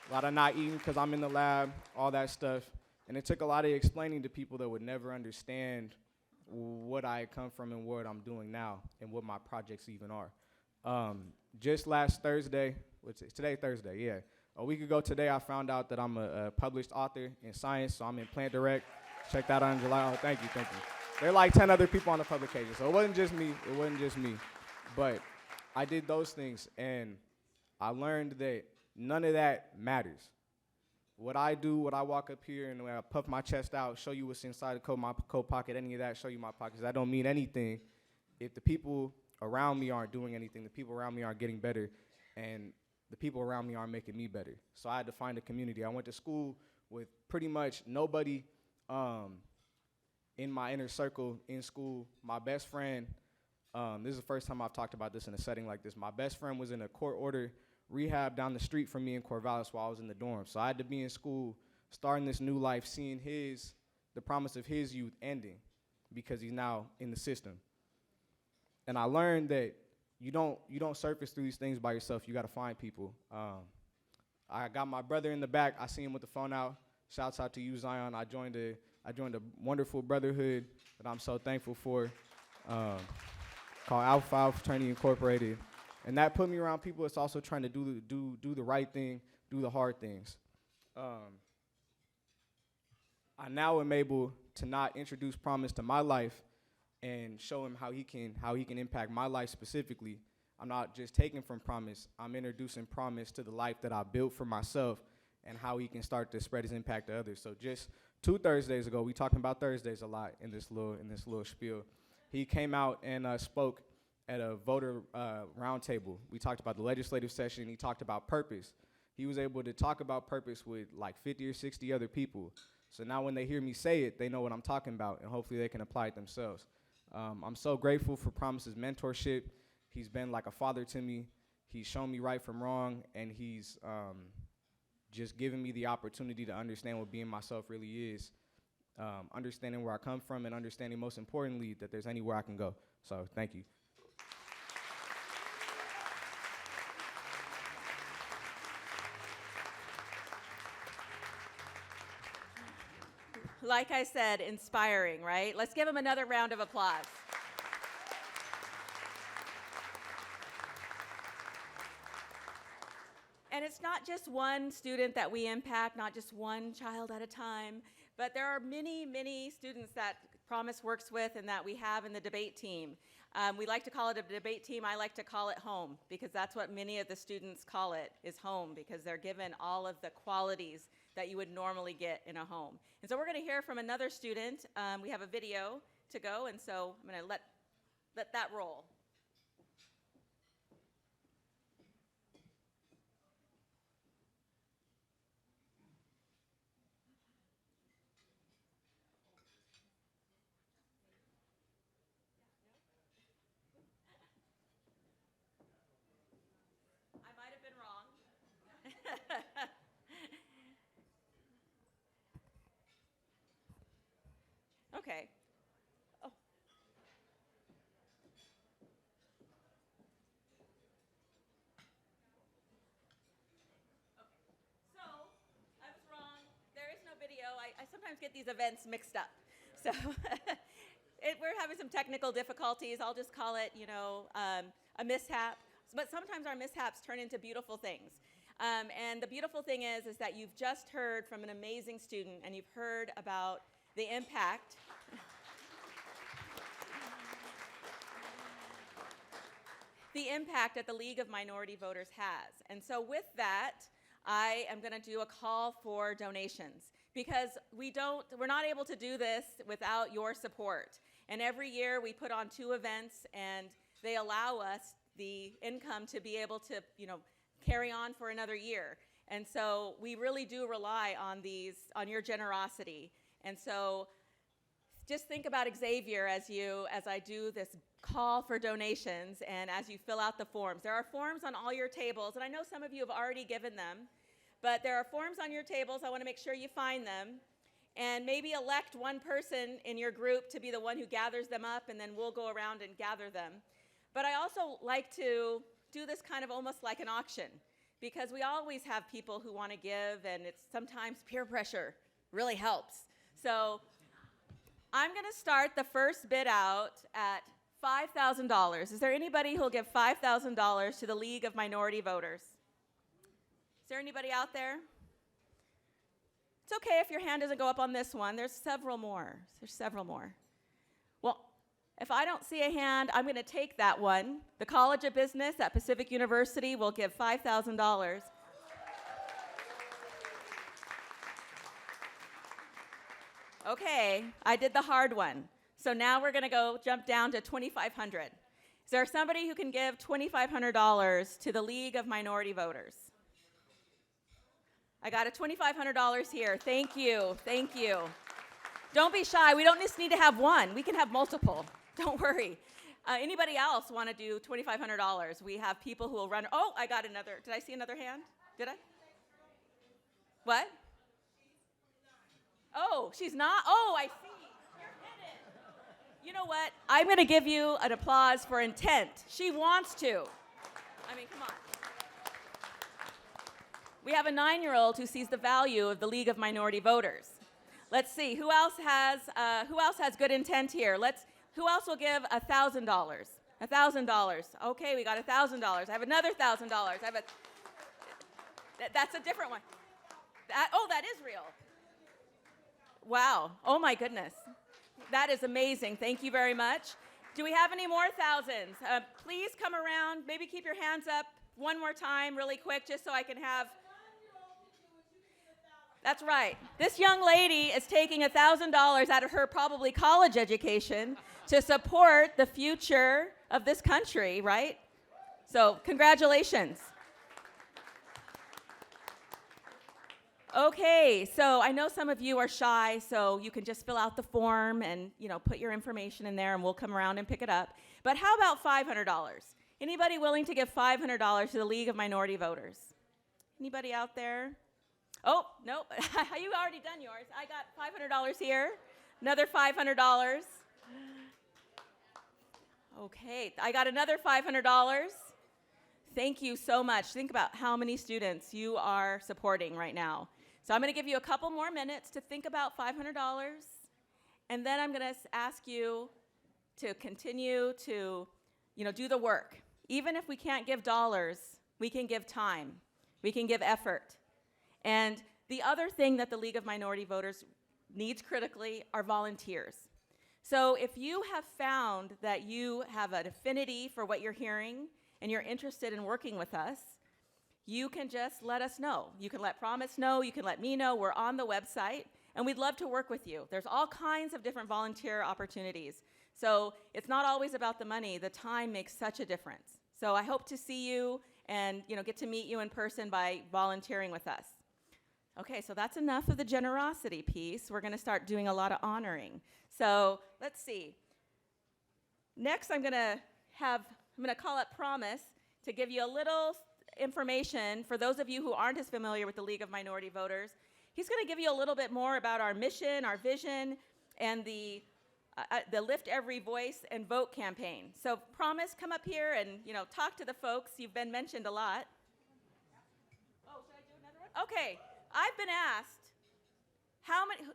a lot of not eating because I'm in the lab, all that stuff. And it took a lot of explaining to people that would never understand what I come from and what I'm doing now and what my projects even are. Just last Thursday, today Thursday, yeah. A week ago today, I found out that I'm a published author in science, so I'm in Plant Direct. Check that out in July. Oh, thank you. There are like 10 other people on the publication, so it wasn't just me. But I did those things, and I learned that none of that matters. What I do, what I walk up here and when I puff my chest out, show you what's inside my coat pocket, any of that, show you my pockets, that don't mean anything if the people around me aren't doing anything, the people around me aren't getting better, and the people around me aren't making me better. So I had to find a community. I went to school with pretty much nobody in my inner circle in school. My best friend, this is the first time I've talked about this in a setting like this. My best friend was in a court order rehab down the street from me in Corvallis while I was in the dorm. So I had to be in school, starting this new life, seeing the promise of his youth ending because he's now in the system. And I learned that you don't surface through these things by yourself. You got to find people. I got my brother in the back. I see him with the phone out. Shouts out to you, Zion. I joined a wonderful brotherhood that I'm so thankful for, called Alpha Phi Fraternity Incorporated. And that put me around people that's also trying to do the right thing, do the hard things. I now am able to not introduce Promise to my life and show him how he can impact my life specifically. I'm not just taking from Promise. I'm introducing Promise to the life that I built for myself and how he can start to spread his impact to others. So just 2 Thursdays ago, we talking about Thursdays a lot in this little spiel. He came out and spoke at a voter roundtable. We talked about the legislative session. He talked about purpose. He was able to talk about purpose with like 50 or 60 other people. So now when they hear me say it, they know what I'm talking about, and hopefully they can apply it themselves. I'm so grateful for Promise's mentorship. He's been like a father to me. He's shown me right from wrong, and he's just given me the opportunity to understand what being myself really is, understanding where I come from, and understanding most importantly that there's anywhere I can go. So thank you. Like I said, inspiring, right? Let's give him another round of applause. And it's not just one student that we impact, not just one child at a time, but there are many, many students that Promise works with and that we have in the debate team. We like to call it a debate team. I like to call it home because that's what many of the students call it, is home, because they're given all of the qualities that you would normally get in a home. And so we're going to hear from another student. We have a video to go, and so I'm going to let that roll. okay. Oh. So, I was wrong. There is no video. I sometimes get these events mixed up. So, we're having some technical difficulties. I'll just call it, a mishap. But sometimes our mishaps turn into beautiful things. And the beautiful thing is that you've just heard from an amazing student, and you've heard about the impact. The impact that the League of Minority Voters has. And so with that, I am going to do a call for donations, because we're not able to do this without your support. And every year we put on 2 events, and they allow us the income to be able to, carry on for another year. And so we really do rely on your generosity. And so just think about Xavier as I do this call for donations and as you fill out the forms. There are forms on all your tables, and I know some of you have already given them, but there are forms on your tables. I want to make sure you find them. And maybe elect one person in your group to be the one who gathers them up, and then we'll go around and gather them. But I also like to do this kind of almost like an auction, because we always have people who want to give, and it's sometimes peer pressure really helps. So I'm going to start the first bid out at $5,000. Is there anybody who'll give $5,000 to the League of Minority Voters? Is there anybody out there? It's okay if your hand doesn't go up on this one. There's several more. Well, if I don't see a hand, I'm going to take that one. The College of Business at Pacific University will give $5,000. Okay, I did the hard one. So now we're going to jump down to $2,500. Is there somebody who can give $2,500 to the League of Minority Voters? I got a $2,500 here. Thank you. Don't be shy. We don't just need to have one. We can have multiple. Don't worry. Anybody else want to do $2,500? We have people who will run. Oh, I got another. Did I see another hand? Did I? What? Oh, she's not? Oh, I see. You're hidden. You know what? I'm going to give you an applause for intent. She wants to. I mean, come on. We have a 9-year-old who sees the value of the League of Minority Voters. Let's see, who else has good intent here? Who else will give $1,000? $1,000. Okay, we got $1,000. I have another $1,000. That's a different one. That is real. Wow. Oh my goodness. That is amazing. Thank you very much. Do we have any more thousands? Please come around. Maybe keep your hands up one more time really quick just so I can have. That's right. This young lady is taking $1,000 out of her probably college education to support the future of this country, right? So congratulations. Okay, so I know some of you are shy, so you can just fill out the form and, put your information in there and we'll come around and pick it up. But how about $500? Anybody willing to give $500 to the League of Minority Voters? Anybody out there? Oh, no, you already done yours. I got $500 here, another $500. Okay, I got another $500. Thank you so much. Think about how many students you are supporting right now. So I'm going to give you a couple more minutes to think about $500, and then I'm going to ask you to continue to, do the work. Even if we can't give dollars, we can give time. We can give effort. And the other thing that the League of Minority Voters needs critically are volunteers. So if you have found that you have an affinity for what you're hearing and you're interested in working with us, you can just let us know. You can let Promise know, you can let me know. We're on the website, and we'd love to work with you. There's all kinds of different volunteer opportunities. So it's not always about the money. The time makes such a difference. So I hope to see you and get to meet you in person by volunteering with us. Okay, so that's enough of the generosity piece. We're going to start doing a lot of honoring. So let's see. Next, I'm going to call up Promise to give you a little information for those of you who aren't as familiar with the League of Minority Voters. He's going to give you a little bit more about our mission, our vision, and the the Lift Every Voice and Vote campaign. So Promise, come up here and, talk to the folks. You've been mentioned a lot. Oh, should I do another one? Okay, I've been asked,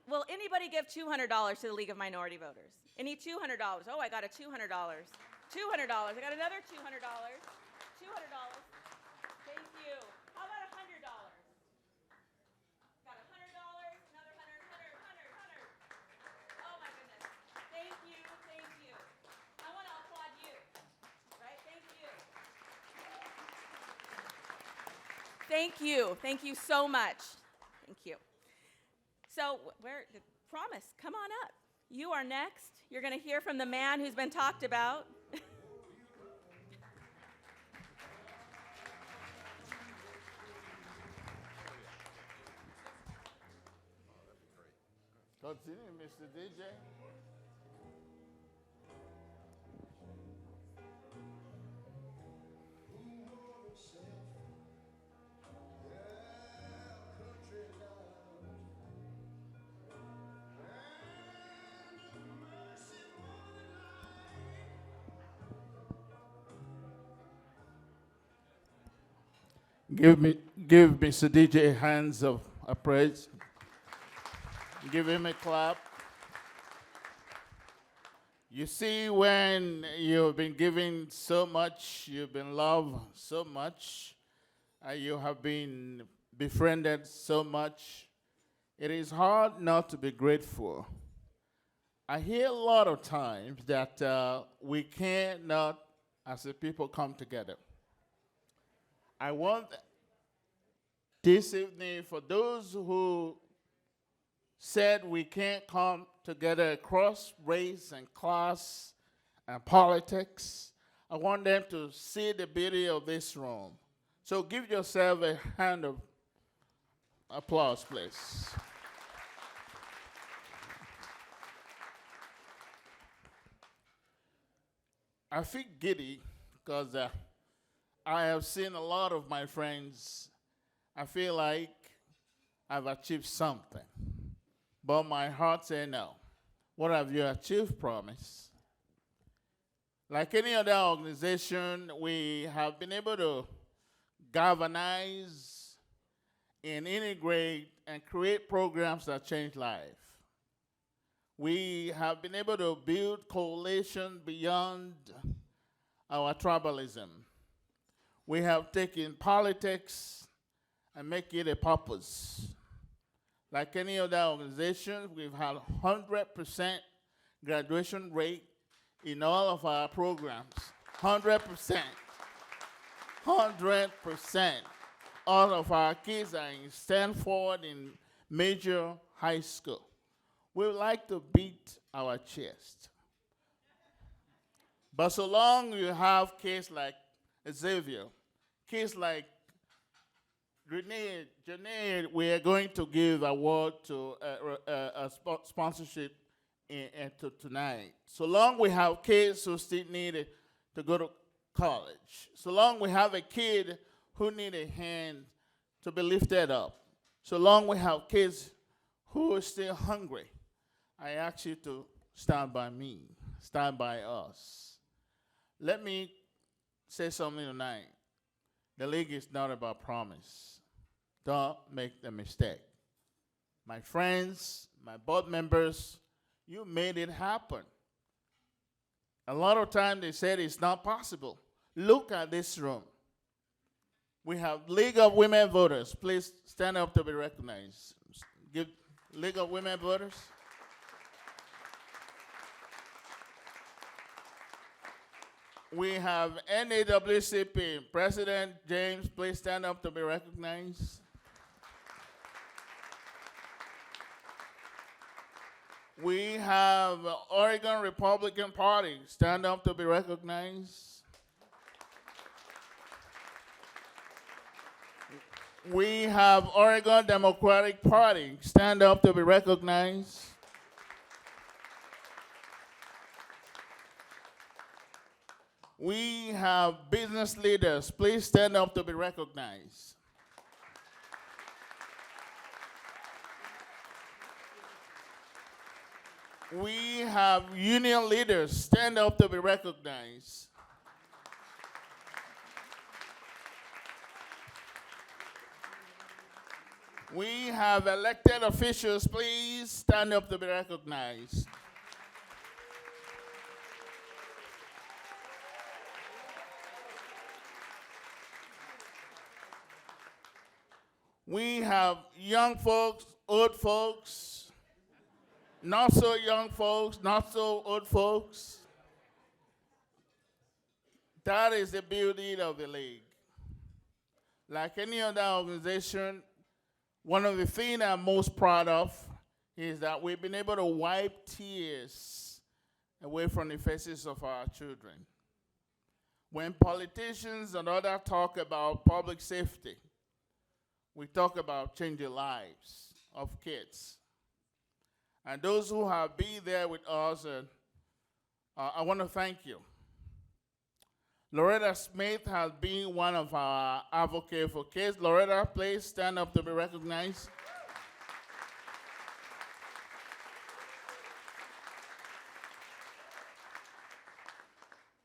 will anybody give $200 to the League of Minority Voters? Any $200? Oh, I got a $200. $200. I got another $200. $200. Thank you. How about $100? Got $100, another 100, 100. Oh my goodness. Thank you. I want to applaud you. Right? Thank you. Thank you so much. Thank you. So, Promise, come on up. You are next. You're going to hear from the man who's been talked about. Continue, Mr. DJ. Give Mr. DJ hands of praise. Give him a clap. You see, when you've been given so much, you've been loved so much, you have been befriended so much, it is hard not to be grateful. I hear a lot of times that we cannot, as a people, come together. I want this evening, for those who said we can't come together across race and class and politics, I want them to see the beauty of this room. So give yourself a hand of applause, please. I feel giddy because I have seen a lot of my friends. I feel like I've achieved something. But my heart says no. What have you achieved, Promise? Like any other organization, we have been able to galvanize and integrate and create programs that change life. We have been able to build coalition beyond our tribalism. We have taken politics and make it a purpose. Like any other organization, we've had 100% graduation rate in all of our programs. 100%. 100%. All of our kids are in Stanford, in major high school. We would like to beat our chest. But so long you have kids like Xavier, kids like Janae, we are going to give award to a sponsorship tonight. So long we have kids who still need to go to college. So long we have a kid who need a hand to be lifted up. So long we have kids who are still hungry. I ask you to stand by me, stand by us. Let me say something tonight. The league is not about promise. Don't make the mistake. My friends, my board members, you made it happen. A lot of times they said it's not possible. Look at this room. We have League of Women Voters. Please stand up to be recognized. Give League of Women Voters. We have NAACP. President James, please stand up to be recognized. We have Oregon Republican Party. Stand up to be recognized. We have Oregon Democratic Party. Stand up to be recognized. We have business leaders. Please stand up to be recognized. We have union leaders stand up to be recognized. We have elected officials, please stand up to be recognized. We have young folks, old folks, not so young folks, not so old folks. That is the beauty of the league. Like any other organization, one of the things I'm most proud of is that we've been able to wipe tears away from the faces of our children. When politicians and others talk about public safety, we talk about changing lives of kids. And those who have been there with us, I want to thank you. Loretta Smith has been one of our advocates for kids. Loretta, please stand up to be recognized.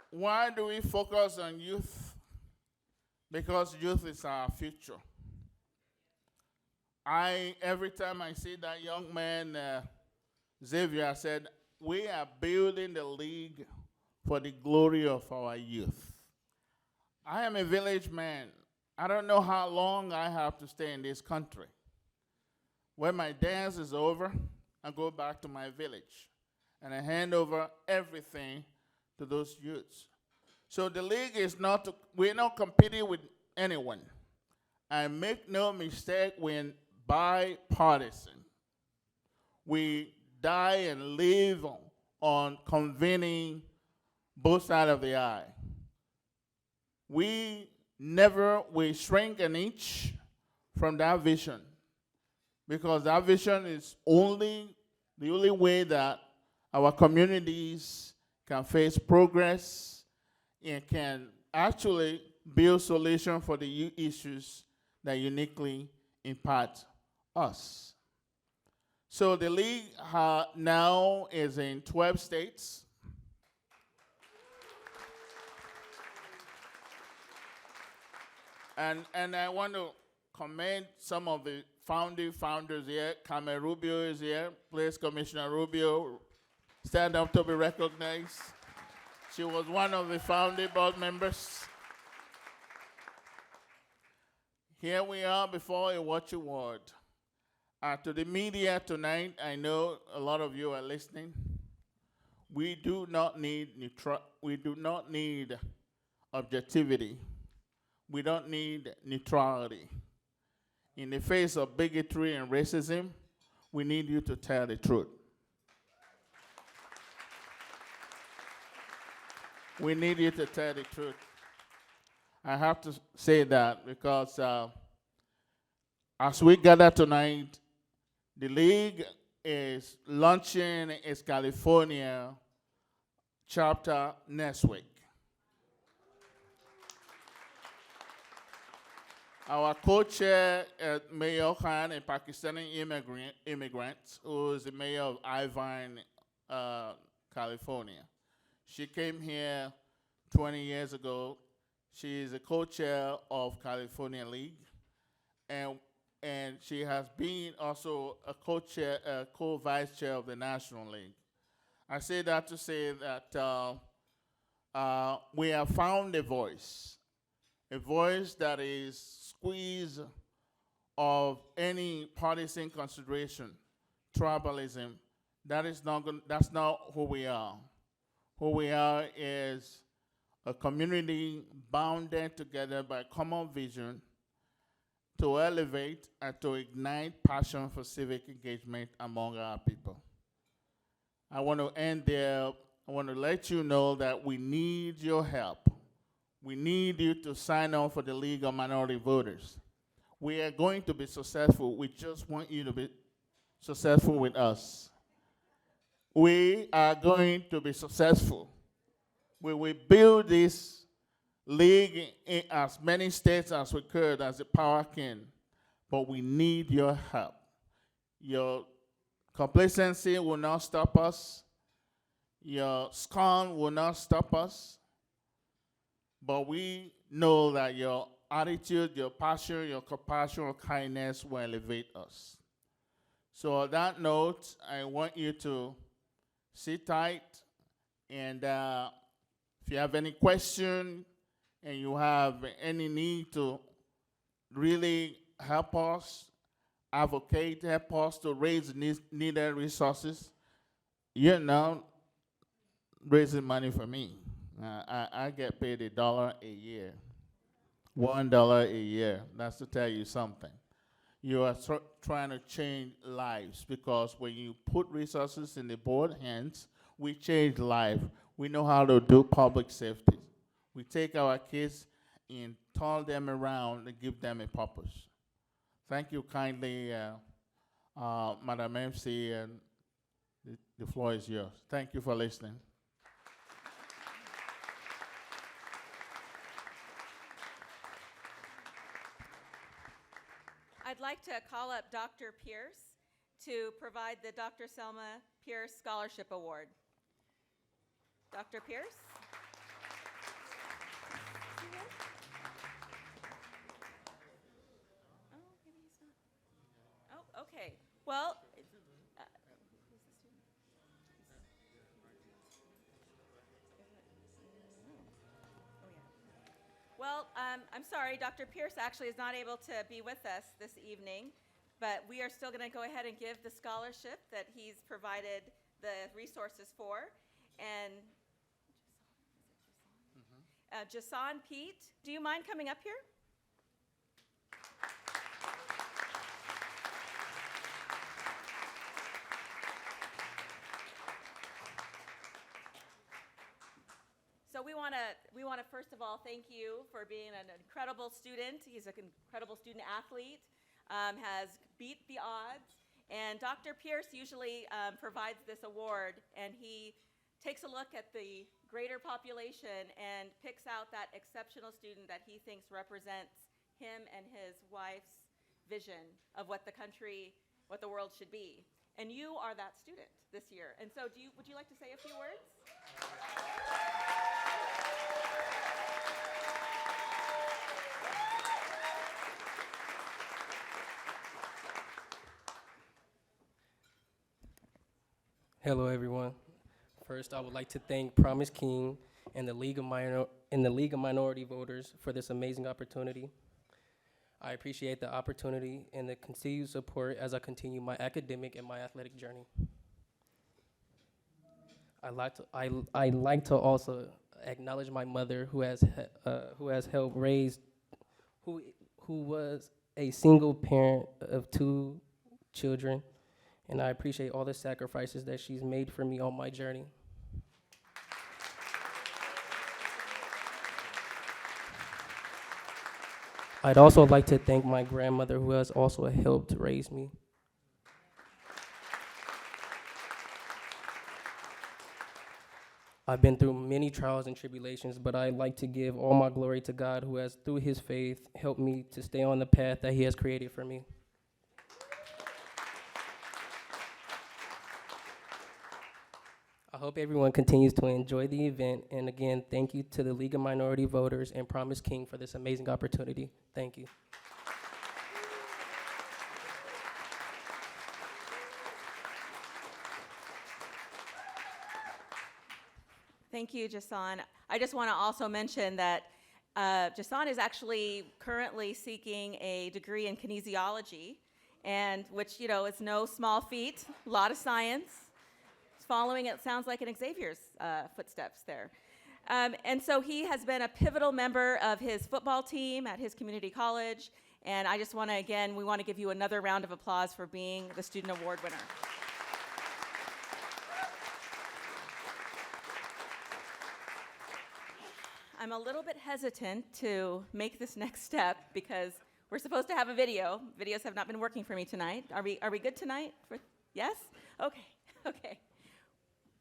Why do we focus on youth? Because youth is our future. Every time I see that young man, Xavier, I said, we are building the league for the glory of our youth. I am a village man. I don't know how long I have to stay in this country. When my dance is over, I go back to my village, and I hand over everything to those youths. So the league is we're not competing with anyone. I make no mistake, when bipartisan. We die and live on convening both sides of the aisle. We shrink an inch from that vision, because that vision is the only way that our communities can face progress and can actually build solutions for the issues that uniquely impact us. So the league now is in 12 states. And I want to commend some of the founders here. Carmen Rubio is here. Please, Commissioner Rubio, stand up to be recognized. She was one of the founding board members. Here we are before a watch award. To the media tonight, I know a lot of you are listening. We do not need objectivity. We don't need neutrality. In the face of bigotry and racism, we need you to tell the truth. We need you to tell the truth. I have to say that because as we gather tonight, the league is launching its California chapter next week. Our co-chair, Mayor Khan, a Pakistani immigrant who is the mayor of Irvine, California. She came here 20 years ago. She is a co-chair of California League, and she has been also a co-chair, co-vice chair of the National League. I say that to say that we have found a voice that is squeezed of any partisan consideration, tribalism. That's not who we are. Who we are is a community bounded together by common vision to elevate and to ignite passion for civic engagement among our people. I want to end there. I want to let you know that we need your help. We need you to sign on for the League of Minority Voters. We are going to be successful. We just want you to be successful with us. We are going to be successful. We will build this league in as many states as we could as the power can, but we need your help. Your Complacency will not stop us. Your scorn will not stop us. But we know that your attitude, your passion, your compassion, or kindness will elevate us. So on that note, I want you to sit tight, and if you have any question and you have any need to really help us, advocate, help us to raise needed resources, you're not raising money for me. I get paid $1 a year, $1 a year. That's to tell you something. You are trying to change lives, because when you put resources in the board hands, we change life. We know how to do public safety. We take our kids and turn them around and give them a purpose. Thank you kindly, Madam MC, and the floor is yours. Thank you for listening. I'd like to call up Dr. Pierce to provide the Dr. Selma Pierce Scholarship Award. Dr. Pierce? Oh, maybe he's not. Oh, okay. Well, who's the student? Well, I'm sorry, Dr. Pierce actually is not able to be with us this evening, but we are still going to go ahead and give the scholarship that he's provided the resources for. And Jason Pete, do you mind coming up here? So we want to first of all thank you for being an incredible student. He's an incredible student athlete, has beat the odds. And Dr. Pierce usually provides this award, and he takes a look at the greater population and picks out that exceptional student that he thinks represents him and his wife's vision of what the country, what the world should be. And you are that student this year. And so would you like to say a few words? Hello, everyone. First, I would like to thank Promise King and the League of Minority Voters for this amazing opportunity. I appreciate the opportunity and the continued support as I continue my academic and my athletic journey. I'd like to also acknowledge my mother, who helped raise, who was a single parent of 2 children. And I appreciate all the sacrifices that she's made for me on my journey. I'd also like to thank my grandmother, who has also helped raise me. I've been through many trials and tribulations, but I'd like to give all my glory to God, who has, through his faith, helped me to stay on the path that he has created for me. I hope everyone continues to enjoy the event. And again, thank you to the League of Minority Voters and Promise King for this amazing opportunity. Thank you. Thank you, Jason. I just want to also mention that Jason is actually currently seeking a degree in kinesiology, and which, you know, is no small feat, a lot of science. Following, it sounds like an Xavier's footsteps there. And so he has been a pivotal member of his football team at his community college. And I just want to, again, we want to give you another round of applause for being the student award winner. I'm a little bit hesitant to make this next step because we're supposed to have a video. Videos have not been working for me tonight. Are we good tonight? Yes? Okay, okay.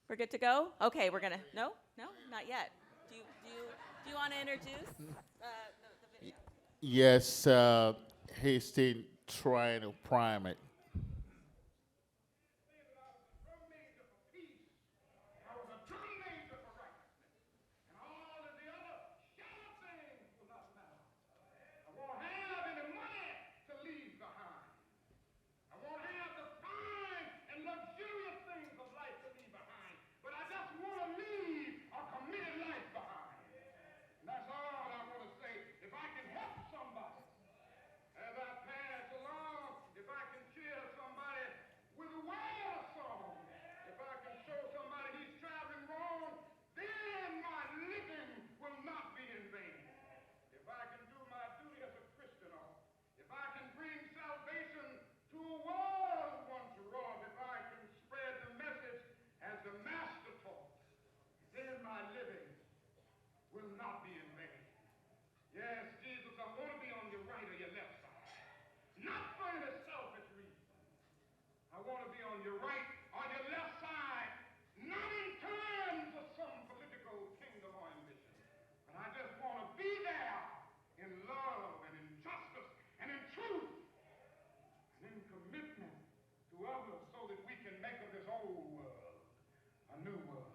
We're good to go? Okay, we're gonna, no, not yet. Do you want to introduce the video? Yes, he's still trying to prime it. on your right or your left side, not in terms of some political kingdom or ambition, but I just want to be there in love and in justice and in truth and in commitment to others so that we can make of this old world a new world.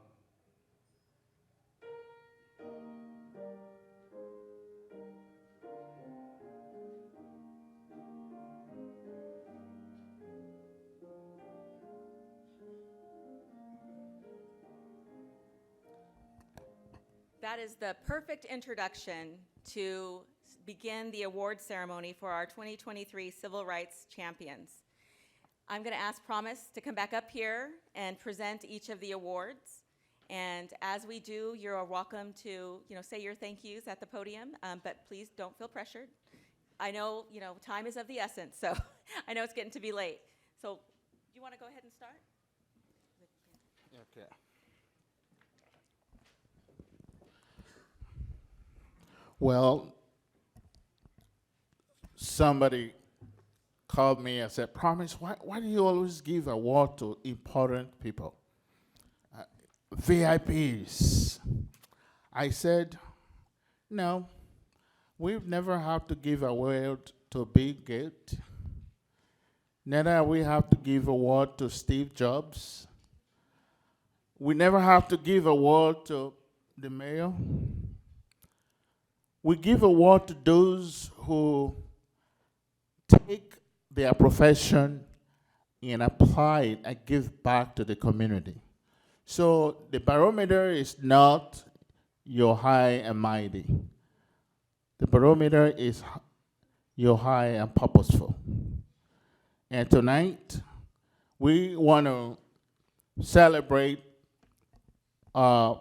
That is the perfect introduction to begin the award ceremony for our 2023 Civil Rights Champions. I'm going to ask Promise to come back up here and present each of the awards. And as we do, you're welcome to, say your thank yous at the podium, but please don't feel pressured. I know, time is of the essence, so I know it's getting to be late. So do you want to go ahead and start? Okay. Well, somebody called me and said, Promise, why do you always give award to important people? VIPs. I said, no, we've never had to give award to Bill Gates. Neither we have to give award to Steve Jobs. We never have to give award to the mayor. We give award to those who take their profession and apply it and give back to the community. So the barometer is not your high and mighty. The barometer is your high and purposeful. And tonight, we want to celebrate a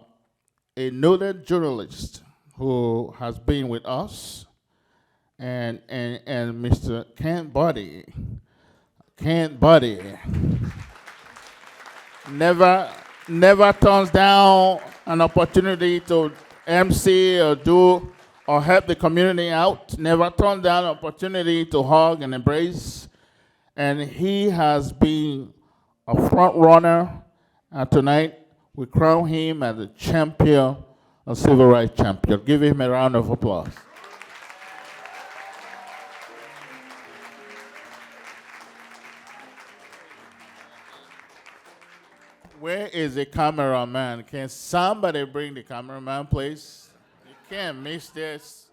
noted journalist who has been with us, and Mr. Kent Buddy. Kent Buddy never turns down an opportunity to MC or do or help the community out. Never turns down an opportunity to hug and embrace. And he has been a front runner. And tonight we crown him as a champion, a civil rights champion. Give him a round of applause. Where is the cameraman? Can somebody bring the cameraman, please? You can't miss this.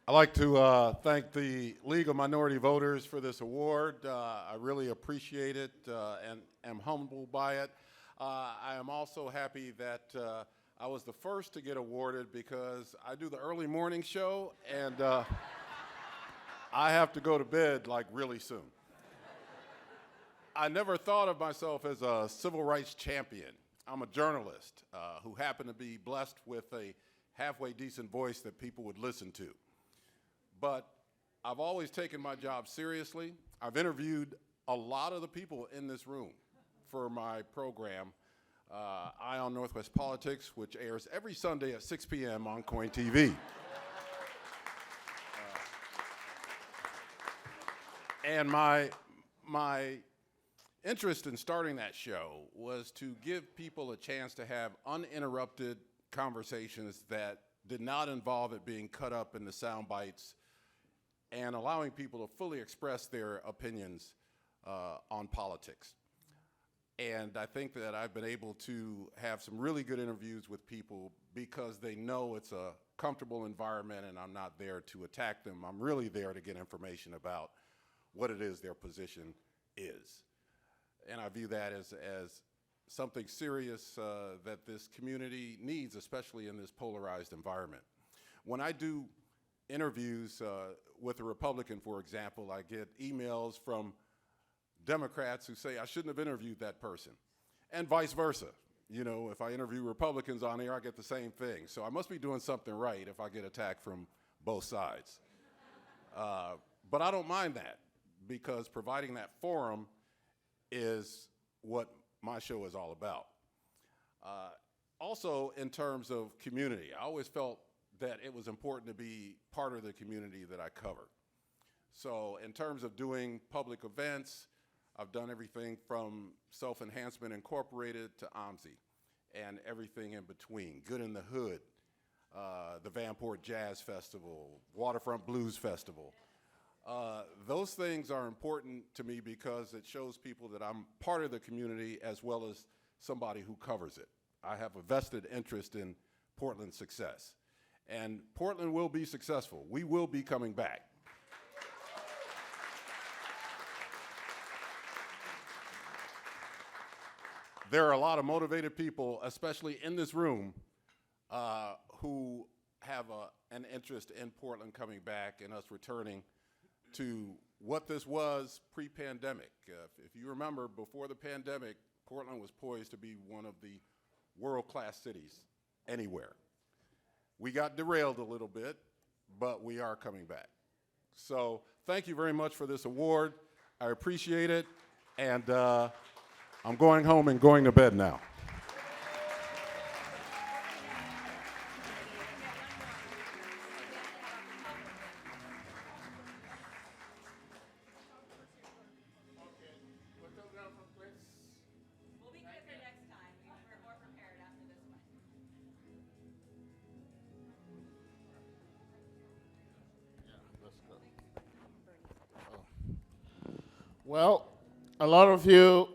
I'd like to thank the League of Minority Voters for this award. I really appreciate it and am humbled by it. I am also happy that I was the first to get awarded because I do the early morning show and I have to go to bed like really soon. I never thought of myself as a civil rights champion. I'm a journalist who happened to be blessed with a halfway decent voice that people would listen to. But I've always taken my job seriously. I've interviewed a lot of the people in this room for my program, Eye on Northwest Politics, which airs every Sunday at 6 p.m. on Coin TV. And my interest in starting that show was to give people a chance to have uninterrupted conversations that did not involve it being cut up into sound bites and allowing people to fully express their opinions on politics. And I think that I've been able to have some really good interviews with people because they know it's a comfortable environment and I'm not there to attack them. I'm really there to get information about what it is their position is. And I view that as something serious that this community needs, especially in this polarized environment. When I do interviews with a Republican, for example, I get emails from Democrats who say I shouldn't have interviewed that person. and vice versa. You know, if I interview Republicans on here, I get the same thing. So I must be doing something right if I get attacked from both sides. But I don't mind that, because providing that forum is what my show is all about. Also, in terms of community, I always felt that it was important to be part of the community that I cover. So in terms of doing public events, I've done everything from Self-Enhancement Incorporated to OMSI and everything in between. Good in the Hood, the Vanport Jazz Festival, Waterfront Blues Festival. Those things are important to me because it shows people that I'm part of the community as well as somebody who covers it. I have a vested interest in Portland's success. And Portland will be successful. We will be coming back. There are a lot of motivated people, especially in this room, who have an interest in Portland coming back and us returning to what this was pre-pandemic. If you remember, before the pandemic, Portland was poised to be one of the world-class cities anywhere. We got derailed a little bit, but we are coming back. So thank you very much for this award. I appreciate it, and I'm going home and going to bed now. We'll be quicker next time. We're more prepared after this one. Well, a lot of you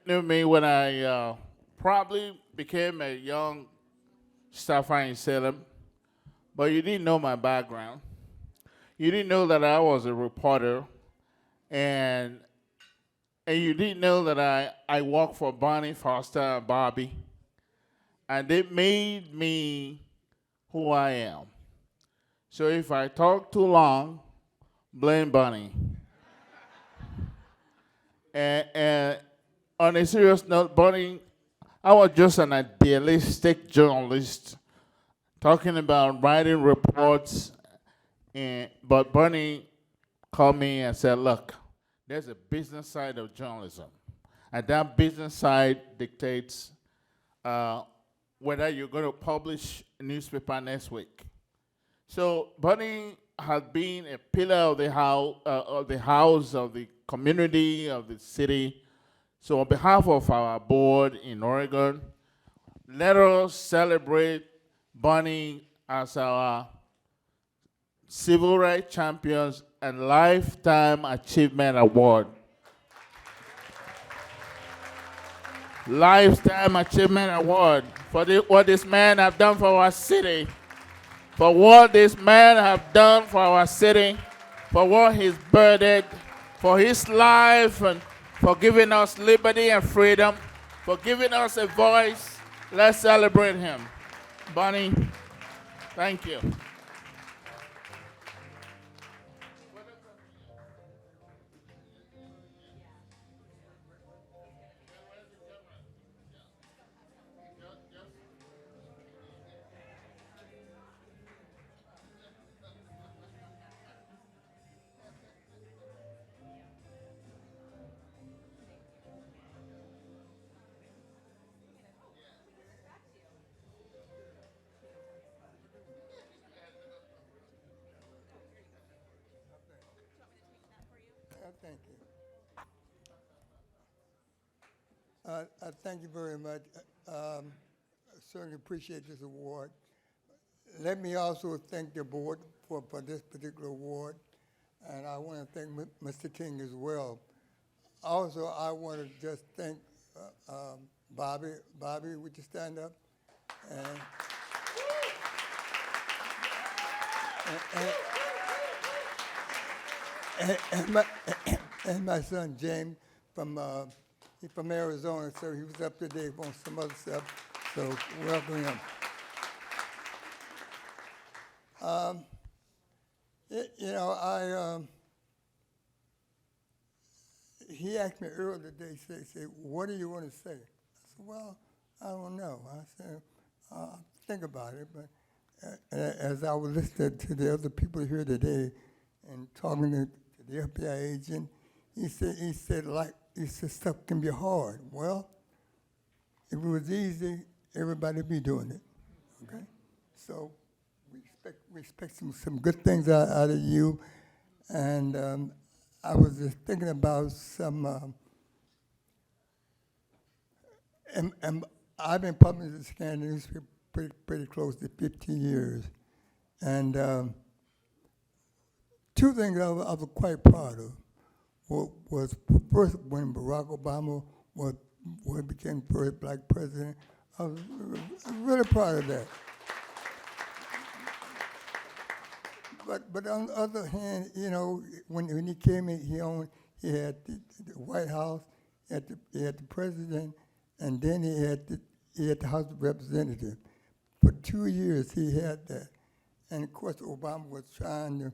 knew me when I probably became a young staffer in Salem, but you didn't know my background. You didn't know that I was a reporter, and you didn't know that I worked for Bonnie, Foster, and Bobby, and they made me who I am. So if I talk too long, blame Bonnie. And on a serious note, Bonnie, I was just an idealistic journalist talking about writing reports, but Bonnie called me and said, look, there's a business side of journalism, and that business side dictates whether you're going to publish a newspaper next week. So Bonnie had been a pillar of the house, of the community, of the city. So on behalf of our board in Oregon, let us celebrate Bonnie as our Civil Rights Champions and Lifetime Achievement Award. Lifetime Achievement Award for what this man have done for our city, for what this man have done for our city, for what he's birthed, for his life, and for giving us liberty and freedom, for giving us a voice. Let's celebrate him. Bonnie, thank you. Thank you. I thank you very much. I certainly appreciate this award. Let me also thank the board for this particular award, and I want to thank Mr. King as well. Also, I want to just thank Bobby. Bobby, would you stand up? And my son James he's from Arizona, so he was up today on some other stuff. So welcome him. he asked me earlier today, say, what do you want to say? I said, well, I don't know. I said, think about it. But as I was listening to the other people here today and talking to the FBI agent, he said stuff can be hard. Well, if it was easy, everybody would be doing it. Okay, so we expect some good things out of you, and I was just thinking about some. And I've been publishing this Scandal newspaper pretty close to 15 years, and two things I was quite proud of was first when Barack Obama became first black president. I was really proud of that. But on the other hand, you know, when he came in, he had the White House, he had the president, and then he had the House of Representatives. For 2 years, he had that. And of course, Obama was trying to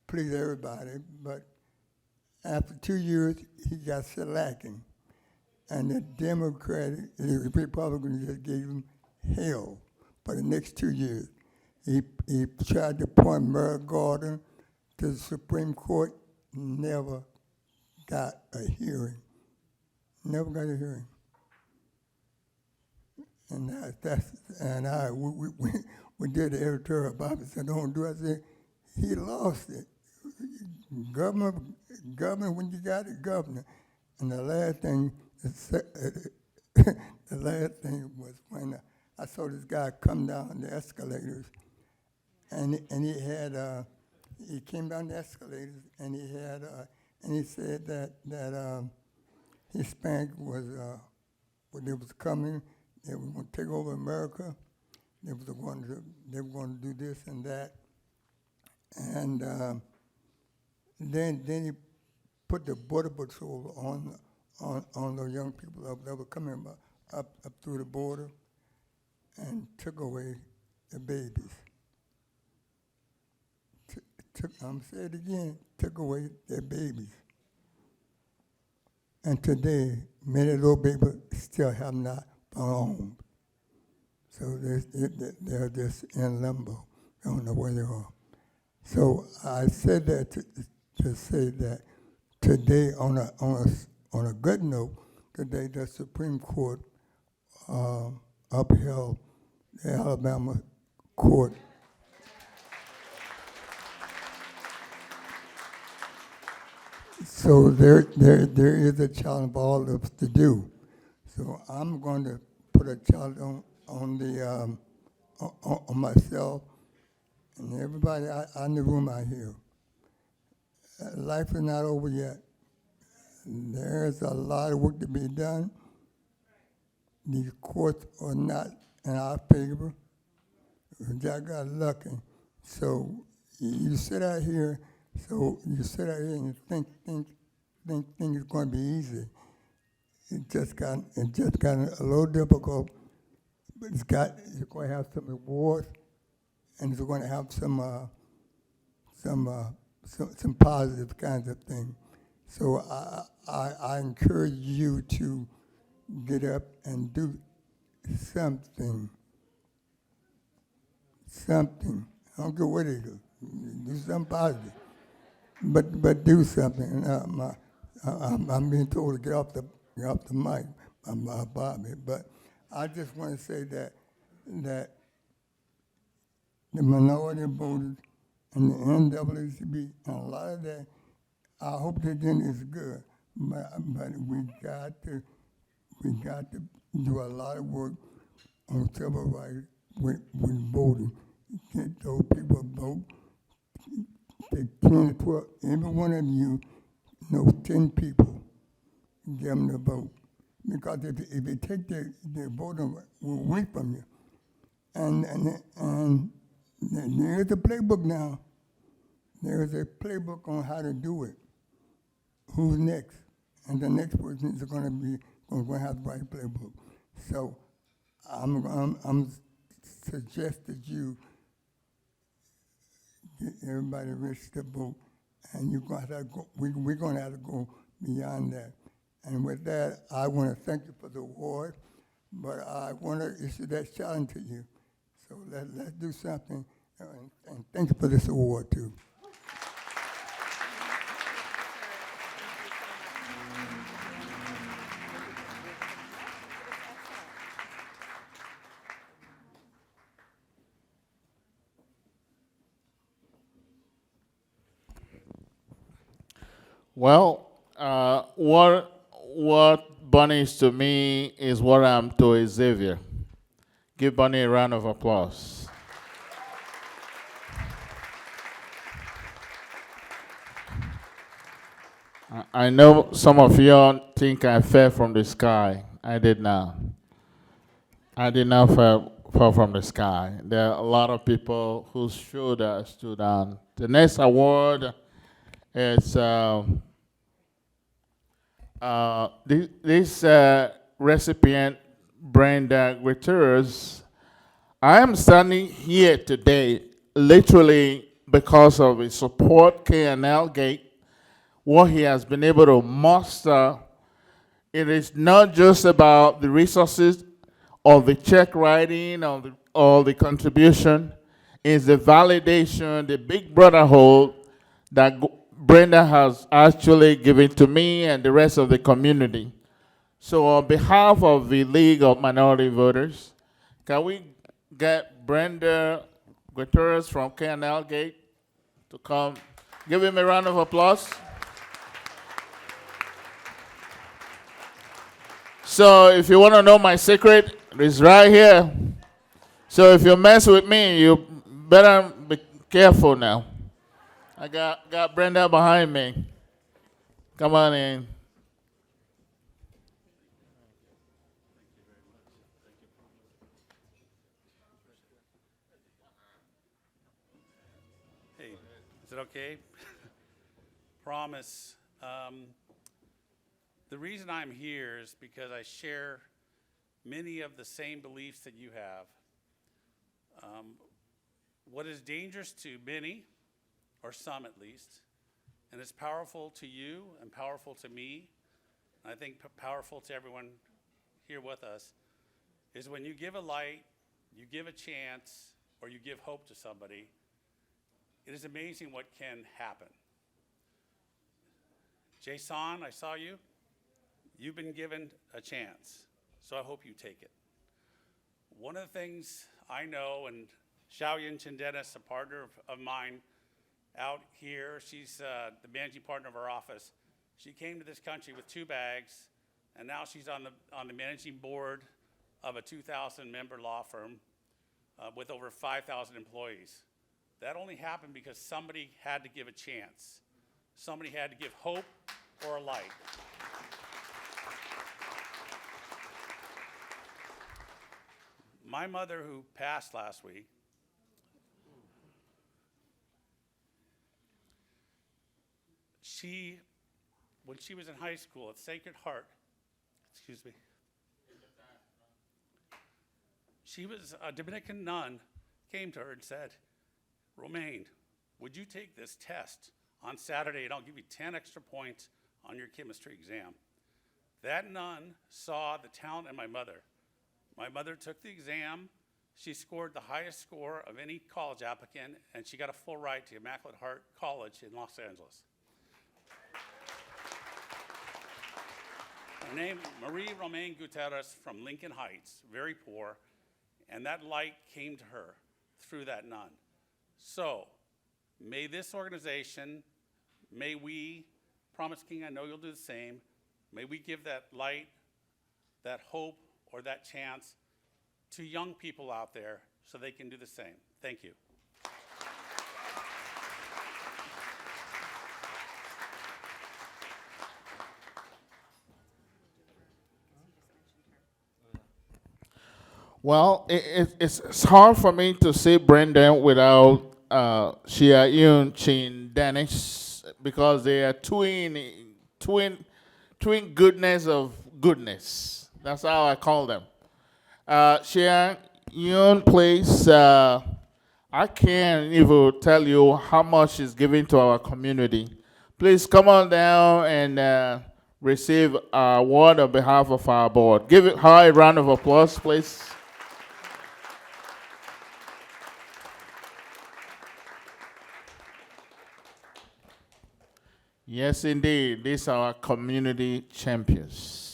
please everybody, but after 2 years, he got shellacking. And the Republicans just gave him hell for the next 2 years. He tried to appoint Merrick Garland to the Supreme Court, never got a hearing. Never got a hearing. And we did the editorial about it. Said, don't do it. I said, he lost it. Governor, when you got it, governor. And the last thing was when I saw this guy come down the escalators, and he came down the escalators, and he said that Hispanic was when they was coming, they were going to take over America. They were going to do this and that, and then he put the border patrol on the young people that were coming up through the border, and took away the babies. I'm saying it again, took away their babies. And today, many little babies still have not found home. So they're just in limbo. They don't know where they are. So I said that to say that today, on a good note, today the Supreme Court upheld the Alabama court. So there is a challenge for all of us to do. So I'm going to put a challenge on myself and everybody in the room out here. Life is not over yet. There's a lot of work to be done. These courts are not in our favor. Jack got lucky. So you sit out here. And think it's going to be easy. It just got a little difficult, but it's going to have some rewards, and it's going to have some positive kinds of things. So I encourage you to get up and do something. Something. I don't care what they do. Do something positive. But do something. I'm being told to get off the mic by Bobby. But I just want to say that the minority voters and the NAACP and a lot of that, I hope that then is good. But we got to do a lot of work on civil rights with voting. Get those people to vote. Take 10 to 12, every one of you know 10 people, give them the vote. Because if they take their voting away from you, and there is a playbook now. There is a playbook on how to do it. Who's next? And the next person is going to have the right playbook. So I'm suggesting you get everybody registered to vote and you're going to have to go, we're going to have to go beyond that. And with that, I want to thank you for the award, but I want to issue that challenge to you. So let's do something, and thank you for this award, too. Well, what Bunny is to me is what I'm to Xavier. Give Bunny a round of applause. I know some of y'all think I fell from the sky. I did not. I did not fall from the sky. There are a lot of people whose shoulders stood down. The next award is this recipient, Brenda Gutierrez. I am standing here today literally because of his support, KNL Gate, what he has been able to muster. It is not just about the resources or the check writing or the contribution. It's the validation, the big brotherhood that Brenda has actually given to me and the rest of the community. So on behalf of the League of Minority Voters, can we get Brenda Gutierrez from KNL Gate to come? Give him a round of applause. So if you want to know my secret, it's right here. So if you mess with me, you better be careful now. I got Brenda behind me. Come on in. Hey, is it okay? Promise. The reason I'm here is because I share many of the same beliefs that you have. What is dangerous to many, or some at least, and is powerful to you and powerful to me, and I think powerful to everyone here with us, is when you give a light, you give a chance, or you give hope to somebody, it is amazing what can happen. Jason, I saw you. You've been given a chance, so I hope you take it. One of the things I know, and Xiaoyan Chendenis, a partner of mine out here, she's the managing partner of our office. She came to this country with 2 bags, and now she's on the managing board of a 2,000-member law firm with over 5,000 employees. That only happened because somebody had to give a chance. Somebody had to give hope or a light. My mother, who passed last week, when she was in high school at Sacred Heart, she was a Dominican nun, came to her and said, "Romaine, would you take this test on Saturday and I'll give you 10 extra points on your chemistry exam?" That nun saw the talent in my mother. My mother took the exam. She scored the highest score of any college applicant, and she got a full ride to Immaculate Heart College in Los Angeles. Her name, Marie Romaine Gutierrez from Lincoln Heights, very poor, and that light came to her through that nun. So, may this organization, may we, Promise King, I know you'll do the same, may we give that light, that hope, or that chance to young people out there so they can do the same. Thank you. Well, it's hard for me to say Brendan without Xiaoyan Chendenis because they are twin goodness of goodness. That's how I call them. Xiaoyan plays I can't even tell you how much is given to our community. Please come on down and receive our award on behalf of our board. Give it her a round of applause, please. Yes, indeed. These are our community champions.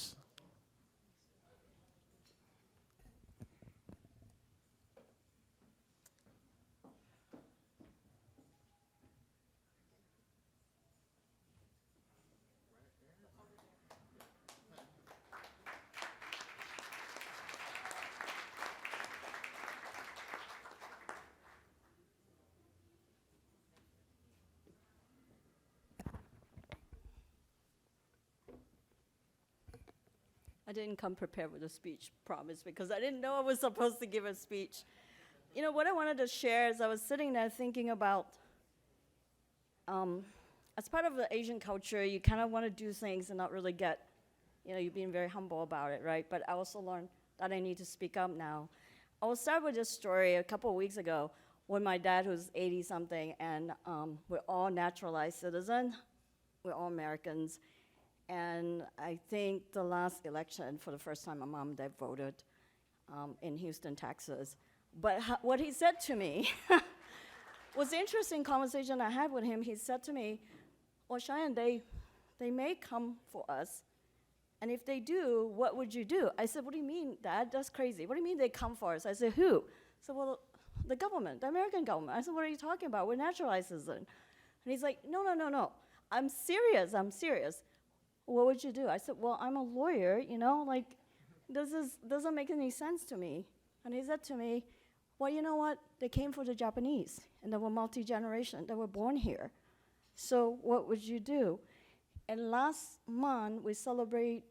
I didn't come prepared with a speech, promise, because I didn't know I was supposed to give a speech. You know, what I wanted to share is I was sitting there thinking about, as part of the Asian culture, you kind of want to do things and not really get, you're being very humble about it, right? But I also learned that I need to speak up now. I will start with this story a couple of weeks ago when my dad, who's 80-something, and we're all naturalized citizens, we're all Americans. And I think the last election, for the first time, my mom and dad voted in Houston, Texas. But what he said to me was an interesting conversation I had with him. He said to me, well, Cheyenne, they may come for us. And if they do, what would you do? I said, what do you mean, Dad? That's crazy. What do you mean they come for us? I said, who? He said, well, the government, the American government. I said, what are you talking about? We're naturalized citizens. And he's like, no. I'm serious. What would you do? I said, well, I'm a lawyer, this doesn't make any sense to me. And he said to me, well, you know what? They came for the Japanese, and they were multi-generation. They were born here. So what would you do? And last month, we celebrate,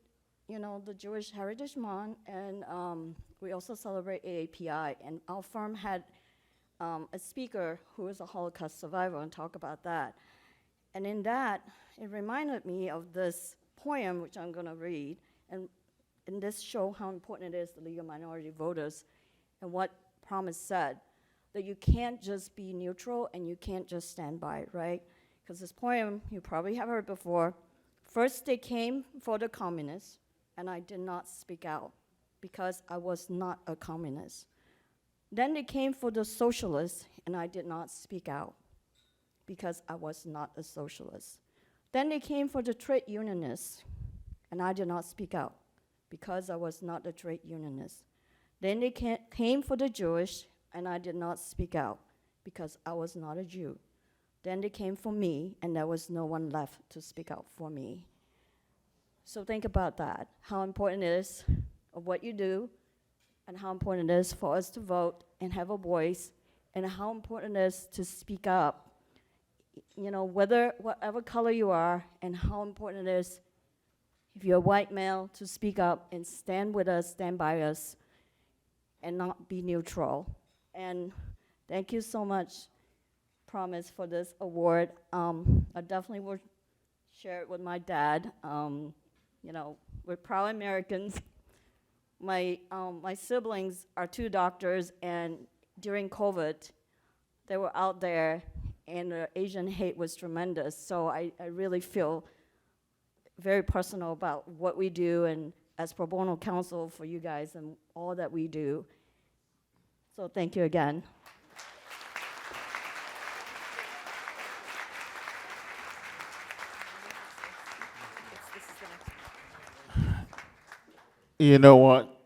the Jewish Heritage Month, and we also celebrate AAPI. And our firm had a speaker who was a Holocaust survivor and talk about that. And in that, it reminded me of this poem, which I'm going to read, and this show how important it is to League of Minority Voters and what Promise said, that you can't just be neutral and you can't just stand by it, right? Because this poem, you probably have heard before. First, they came for the communists, and I did not speak out because I was not a communist. Then they came for the socialists, and I did not speak out because I was not a socialist. Then they came for the trade unionists, and I did not speak out because I was not a trade unionist. Then they came for the Jewish, and I did not speak out because I was not a Jew. Then they came for me, and there was no one left to speak out for me. So think about that, how important it is of what you do, and how important it is for us to vote and have a voice, and how important it is to speak up, whatever color you are, and how important it is, if you're a white male, to speak up and stand with us, stand by us, and not be neutral. And thank you so much, Promise, for this award. I definitely will share it with my dad. We're proud Americans. My siblings are 2 doctors, and during COVID, they were out there, and the Asian hate was tremendous. So I really feel very personal about what we do, and as pro bono counsel for you guys and all that we do. So thank you again. You know what?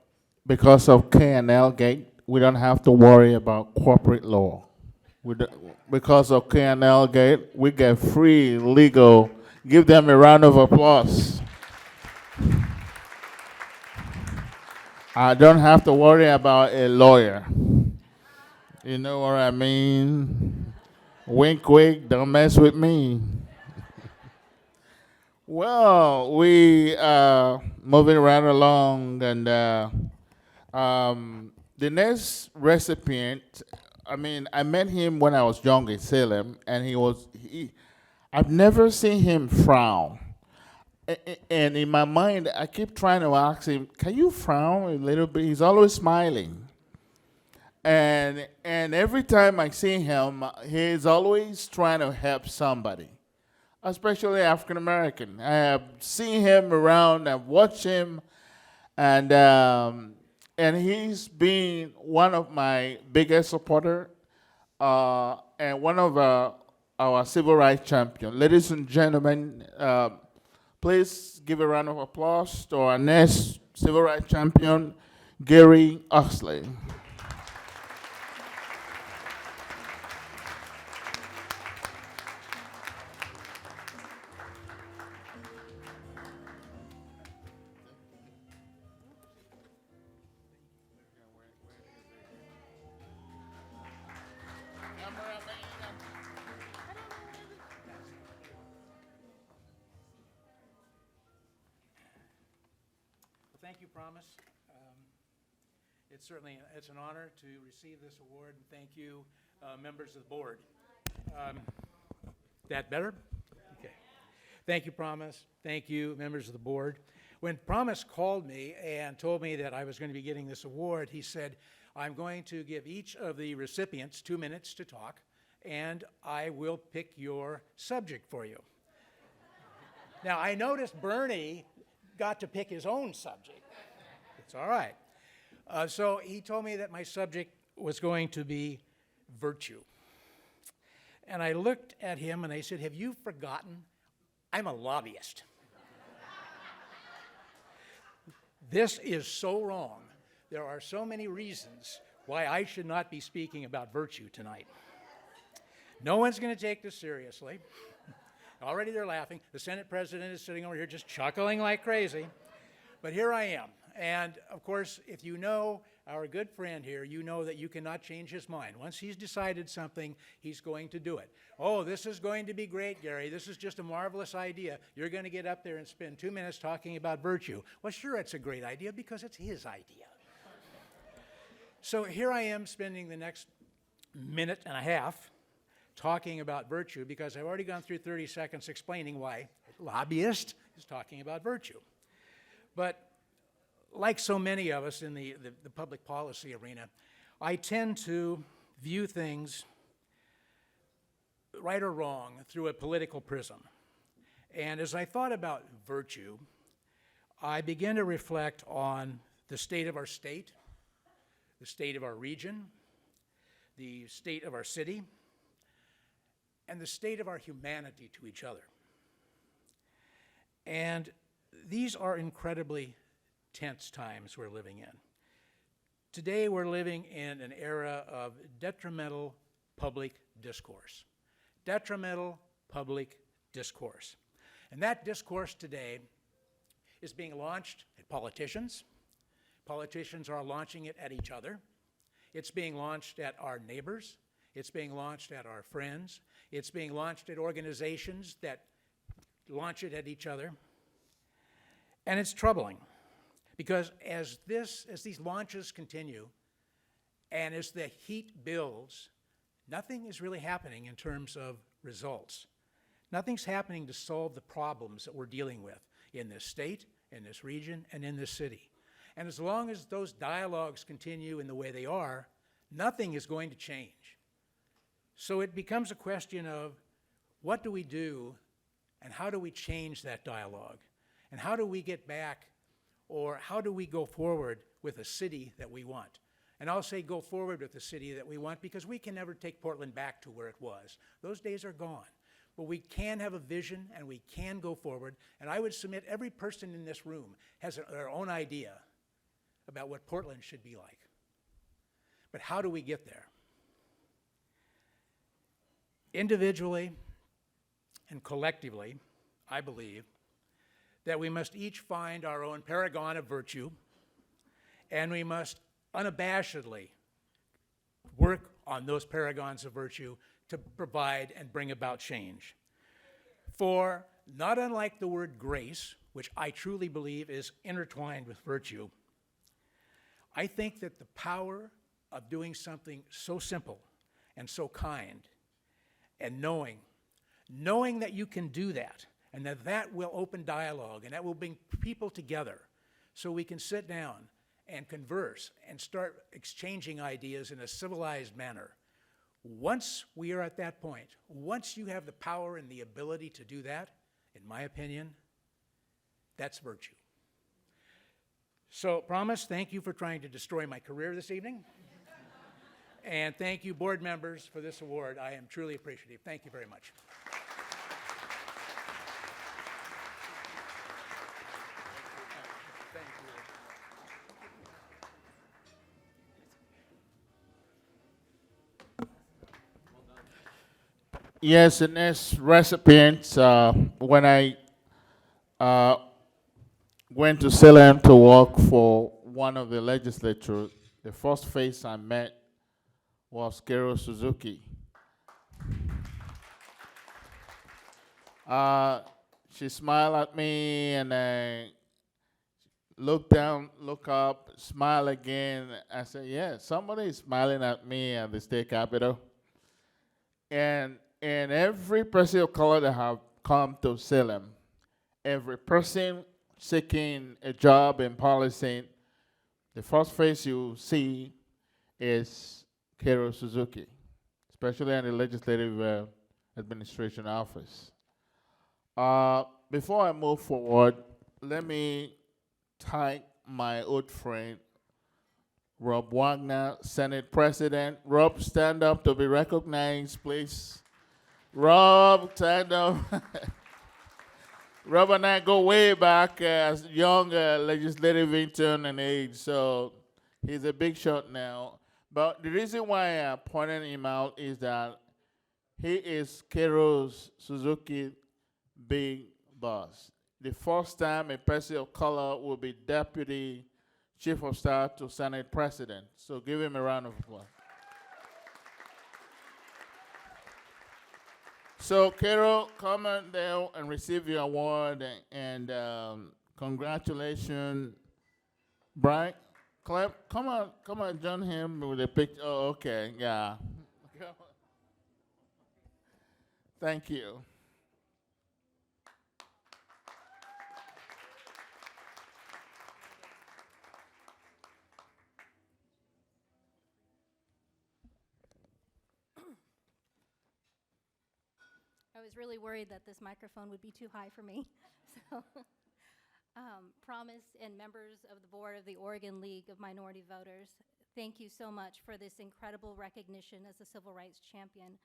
Because of K&L Gate, we don't have to worry about corporate law. Because of K&L Gate, we get free legal. Give them a round of applause. I don't have to worry about a lawyer. You know what I mean? Wink, wink, don't mess with me. Well, we are moving right along, and the next recipient, I met him when I was young in Salem, and I've never seen him frown. And in my mind, I keep trying to ask him, can you frown a little bit? He's always smiling. And every time I see him, he's always trying to help somebody, especially African American. I have seen him around, I've watched him, and he's been one of my biggest supporter, and one of our civil rights champions. Ladies and gentlemen, please give a round of applause to our next civil rights champion, Gary Oxley. Thank you, Promise. It's an honor to receive this award, and thank you, members of the board. That better? Okay. Thank you, Promise. Thank you, members of the board. When Promise called me and told me that I was going to be getting this award, he said, I'm going to give each of the recipients 2 minutes to talk, and I will pick your subject for you. Now, I noticed Bernie got to pick his own subject. It's all right. So he told me that my subject was going to be virtue. And I looked at him and I said, have you forgotten I'm a lobbyist? This is so wrong. There are so many reasons why I should not be speaking about virtue tonight. No one's going to take this seriously. Already they're laughing. The Senate president is sitting over here just chuckling like crazy. But here I am. And of course, if you know our good friend here, you know that you cannot change his mind. Once he's decided something, he's going to do it. Oh, this is going to be great, Gary. This is just a marvelous idea. You're going to get up there and spend 2 minutes talking about virtue. Well, sure, it's a great idea because it's his idea. So here I am spending the next minute and a half talking about virtue because I've already gone through 30 seconds explaining why a lobbyist is talking about virtue. But like so many of us in the public policy arena, I tend to view things, right or wrong, through a political prism. And as I thought about virtue, I began to reflect on the state of our state, the state of our region, the state of our city, and the state of our humanity to each other. And these are incredibly tense times we're living in. Today we're living in an era of detrimental public discourse. Detrimental public discourse. And that discourse today is being launched at politicians. Politicians are launching it at each other. It's being launched at our neighbors. It's being launched at our friends. It's being launched at organizations that launch it at each other. And it's troubling. Because as these launches continue, and as the heat builds, nothing is really happening in terms of results. Nothing's happening to solve the problems that we're dealing with in this state, in this region, and in this city. And as long as those dialogues continue in the way they are, nothing is going to change. So it becomes a question of what do we do and how do we change that dialogue? And how do we get back, or how do we go forward with a city that we want? And I'll say go forward with the city that we want because we can never take Portland back to where it was. Those days are gone. But we can have a vision and we can go forward. And I would submit every person in this room has their own idea about what Portland should be like. But how do we get there? Individually and collectively, I believe that we must each find our own paragon of virtue, and we must unabashedly work on those paragons of virtue to provide and bring about change. For not unlike the word grace, which I truly believe is intertwined with virtue, I think that the power of doing something so simple and so kind and knowing that you can do that, and that will open dialogue, and that will bring people together so we can sit down and converse and start exchanging ideas in a civilized manner. Once we are at that point, once you have the power and the ability to do that, in my opinion, that's virtue. So, Promise, thank you for trying to destroy my career this evening. And thank you, board members, for this award. I am truly appreciative. Thank you very much. Thank you. Yes, the next recipient, when I went to Salem to work for one of the legislatures, the first face I met was Kero Suzuki. She smiled at me, and I looked down, look up, smile again. I said, yeah, somebody is smiling at me at the state capitol. And every person of color that have come to Salem, every person seeking a job in policing, the first face you see is Kero Suzuki, especially in the legislative administration office. Before I move forward, let me thank my old friend, Rob Wagner, Senate President. Rob, stand up to be recognized, please. Rob, stand up. Rob and I go way back as young legislative intern and age, so he's a big shot now. But the reason why I pointed him out is that he is Kero Suzuki's big boss. The first time a person of color will be deputy chief of staff to Senate President. So give him a round of applause. So Kero, come on down and receive your award, and congratulations. Brian, clap, come on, join him with a picture. Oh, okay, yeah. Thank you. I was really worried that this microphone would be too high for me. So, Promise and members of the board of the Oregon League of Minority Voters, thank you so much for this incredible recognition as a civil rights champion.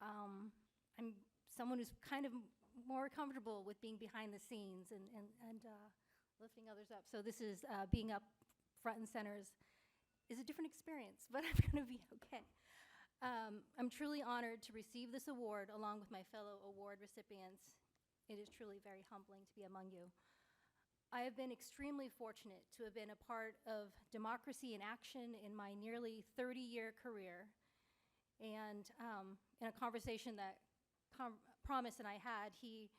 I'm someone who's kind of more comfortable with being behind the scenes and lifting others up. So this is being up front and center is a different experience, but I'm going to be okay. I'm truly honored to receive this award along with my fellow award recipients. It is truly very humbling to be among you. I have been extremely fortunate to have been a part of democracy in action in my nearly 30-year career. And in a conversation that Promise and I had, he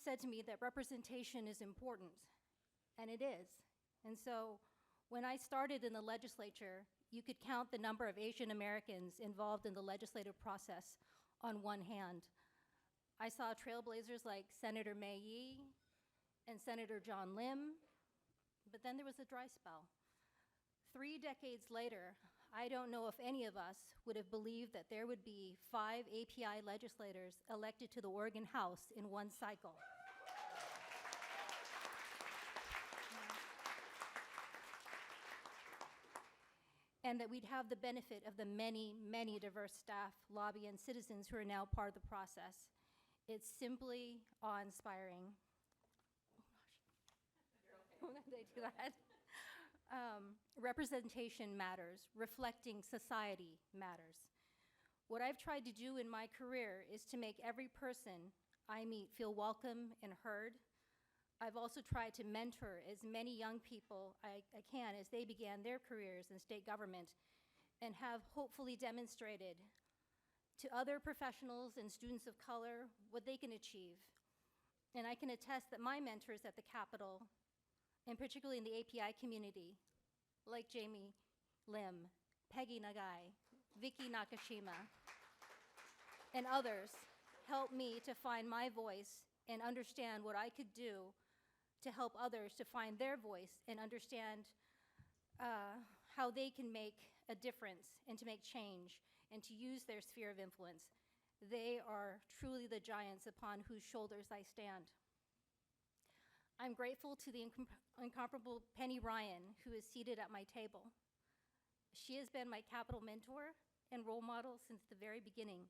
said to me that representation is important, and it is. And so when I started in the legislature, you could count the number of Asian Americans involved in the legislative process on one hand. I saw trailblazers like Senator Mei Yi and Senator John Lim, but then there was a dry spell. 3 decades later, I don't know if any of us would have believed that there would be 5 API legislators elected to the Oregon House in one cycle. And that we'd have the benefit of the many, many diverse staff, lobby, and citizens who are now part of the process. It's simply awe-inspiring. Oh gosh, did I do that? Representation matters. Reflecting society matters. What I've tried to do in my career is to make every person I meet feel welcome and heard. I've also tried to mentor as many young people I can as they began their careers in state government, and have hopefully demonstrated to other professionals and students of color what they can achieve. And I can attest that my mentors at the Capitol, and particularly in the API community, like Jamie Lim, Peggy Nagai, Vicky Nakashima, and others, helped me to find my voice and understand what I could do to help others to find their voice and understand how they can make a difference and to make change and to use their sphere of influence. They are truly the giants upon whose shoulders I stand. I'm grateful to the incomparable Penny Ryan, who is seated at my table. She has been my Capitol mentor and role model since the very beginning.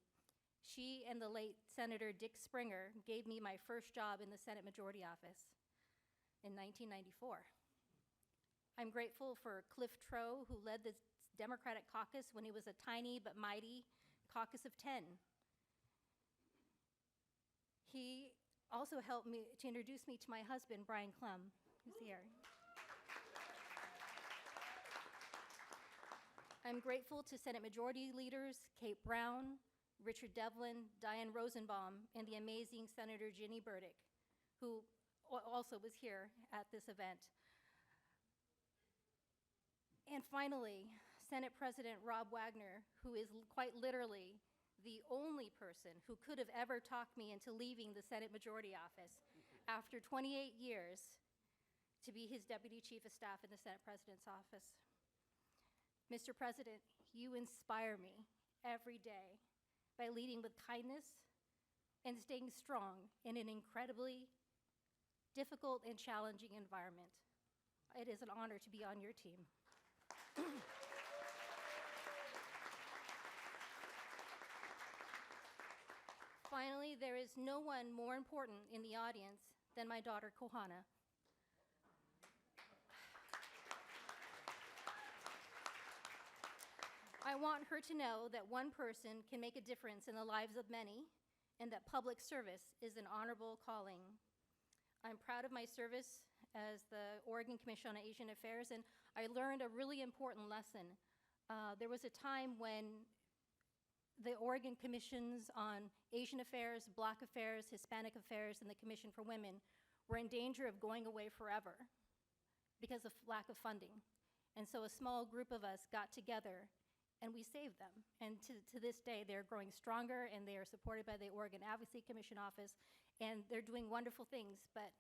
She and the late Senator Dick Springer gave me my first job in the Senate Majority Office in 1994. I'm grateful for Cliff Trow, who led the Democratic caucus when it was a tiny but mighty caucus of 10. He also helped me to introduce me to my husband, Brian Clem, who's here. I'm grateful to Senate Majority Leaders Kate Brown, Richard Devlin, Diane Rosenbaum, and the amazing Senator Ginny Burdick, who also was here at this event. And finally, Senate President Rob Wagner, who is quite literally the only person who could have ever talked me into leaving the Senate Majority Office after 28 years to be his Deputy Chief of Staff in the Senate President's office. Mr. President, you inspire me every day by leading with kindness and staying strong in an incredibly difficult and challenging environment. It is an honor to be on your team. Finally, there is no one more important in the audience than my daughter, Kohana. I want her to know that one person can make a difference in the lives of many, and that public service is an honorable calling. I'm proud of my service as the Oregon Commission on Asian Affairs, and I learned a really important lesson. There was a time when the Oregon Commissions on Asian Affairs, Black Affairs, Hispanic Affairs, and the Commission for Women were in danger of going away forever because of lack of funding. And so a small group of us got together and we saved them. And to this day, they're growing stronger and they are supported by the Oregon Advocacy Commission Office, and they're doing wonderful things. But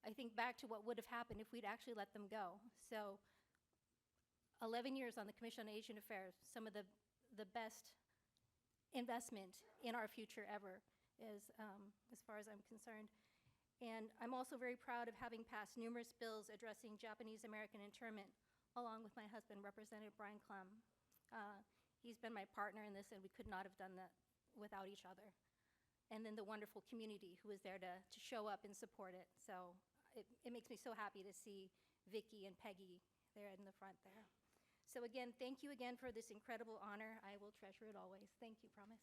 I think back to what would have happened if we'd actually let them go. So 11 years on the Commission on Asian Affairs, some of the best investment in our future ever is, as far as I'm concerned. And I'm also very proud of having passed numerous bills addressing Japanese American internment, along with my husband, Representative Brian Clem. He's been my partner in this, and we could not have done that without each other. And then the wonderful community who was there to show up and support it. So it makes me so happy to see Vicki and Peggy there in the front there. So again, thank you again for this incredible honor. I will treasure it always. Thank you, promise.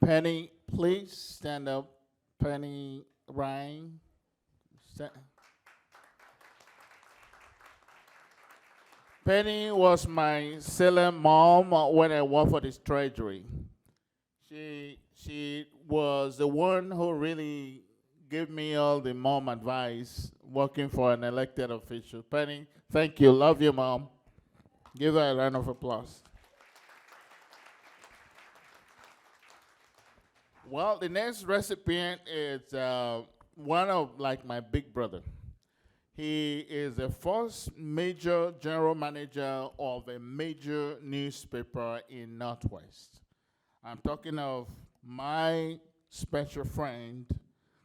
Penny, please stand up. Penny Ryan. Penny was my silent mom when I worked for this treasury. She was the one who really gave me all the mom advice working for an elected official. Penny, thank you. Love you, Mom. Give her a round of applause. Well, the next recipient is one of my big brother. He is the first major general manager of a major newspaper in Northwest. I'm talking of my special friend,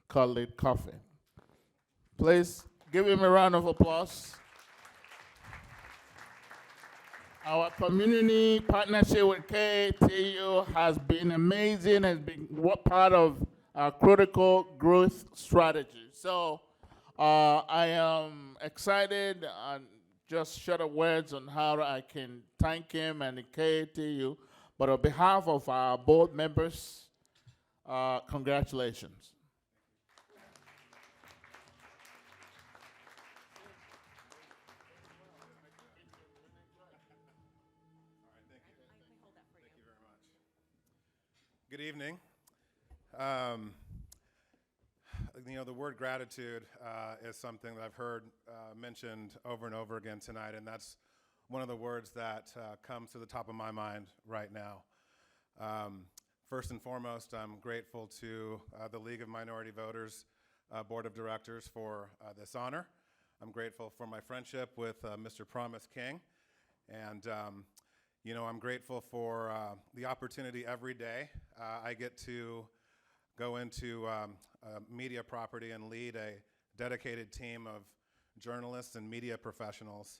Khalid Coffey. Please give him a round of applause. Our community partnership with KATU has been amazing, has been part of our critical growth strategy. So I am excited and just short of words on how I can thank him and the KATU. But on behalf of our board members, congratulations. Good evening. the word gratitude is something that I've heard mentioned over and over again tonight, and that's one of the words that comes to the top of my mind right now. First and foremost, I'm grateful to the League of Minority Voters Board of Directors for this honor. I'm grateful for my friendship with Mr. Promise King, and I'm grateful for the opportunity every day I get to go into a media property and lead a dedicated team of journalists and media professionals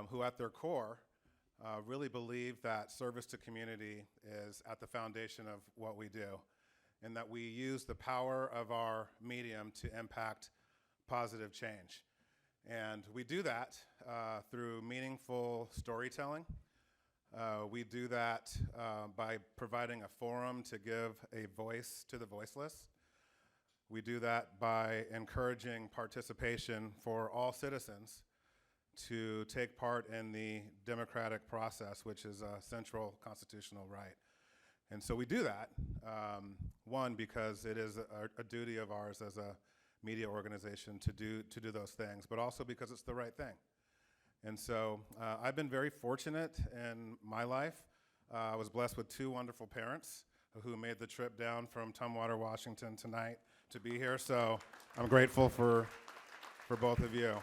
who at their core really believe that service to community is at the foundation of what we do, and that we use the power of our medium to impact positive change. And we do that through meaningful storytelling. We do that by providing a forum to give a voice to the voiceless. We do that by encouraging participation for all citizens to take part in the democratic process, which is a central constitutional right. And so we do that, one, because it is a duty of ours as a media organization to do those things, but also because it's the right thing. And so I've been very fortunate in my life. I was blessed with two wonderful parents who made the trip down from Tumwater, Washington tonight to be here. So I'm grateful for both of you.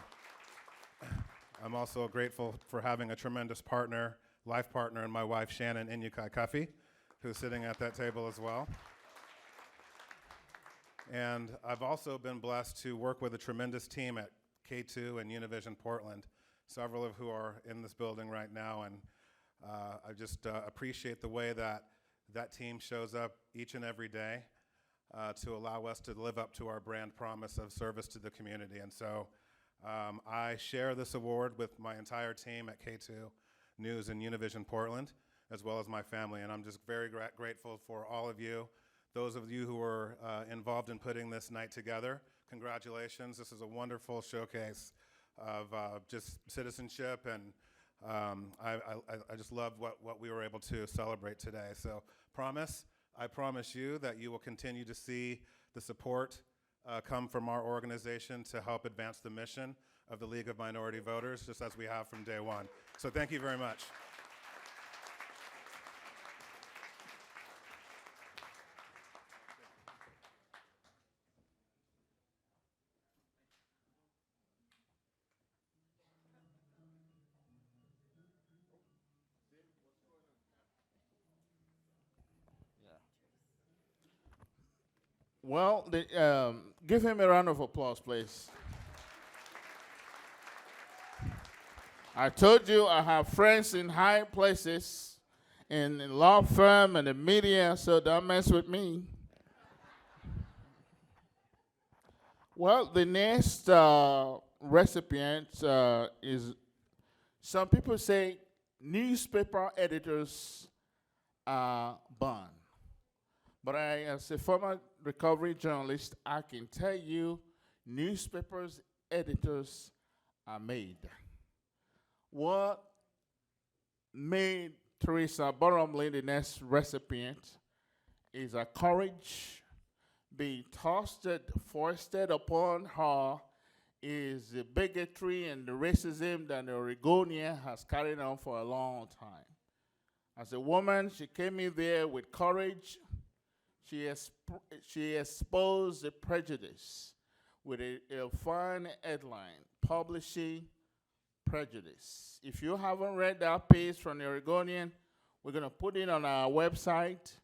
I'm also grateful for having a tremendous partner, life partner, in my wife, Shannon Inyukai Cuffey, who's sitting at that table as well. And I've also been blessed to work with a tremendous team at K2 and Univision Portland, several of who are in this building right now, and I just appreciate the way that that team shows up each and every day to allow us to live up to our brand promise of service to the community. And so I share this award with my entire team at K2 News and Univision Portland, as well as my family, and I'm just very grateful for all of you. Those of you who were involved in putting this night together, congratulations. This is a wonderful showcase of just citizenship, and I just love what we were able to celebrate today. So I promise you that you will continue to see the support come from our organization to help advance the mission of the League of Minority Voters, just as we have from day one. So thank you very much. Well, give him a round of applause, please. I told you I have friends in high places, in the law firm and the media, so don't mess with me. Well, the next recipient is, some people say newspaper editors are banned. But as a former recovery journalist, I can tell you newspapers editors are made. What made Teresa Boromley the next recipient is a courage being foisted upon her is the bigotry and the racism that the Oregonian has carried on for a long time. As a woman, she came in there with courage. She exposed the prejudice with a fine headline, Publishing Prejudice. If you haven't read that piece from the Oregonian, we're going to put it on our website,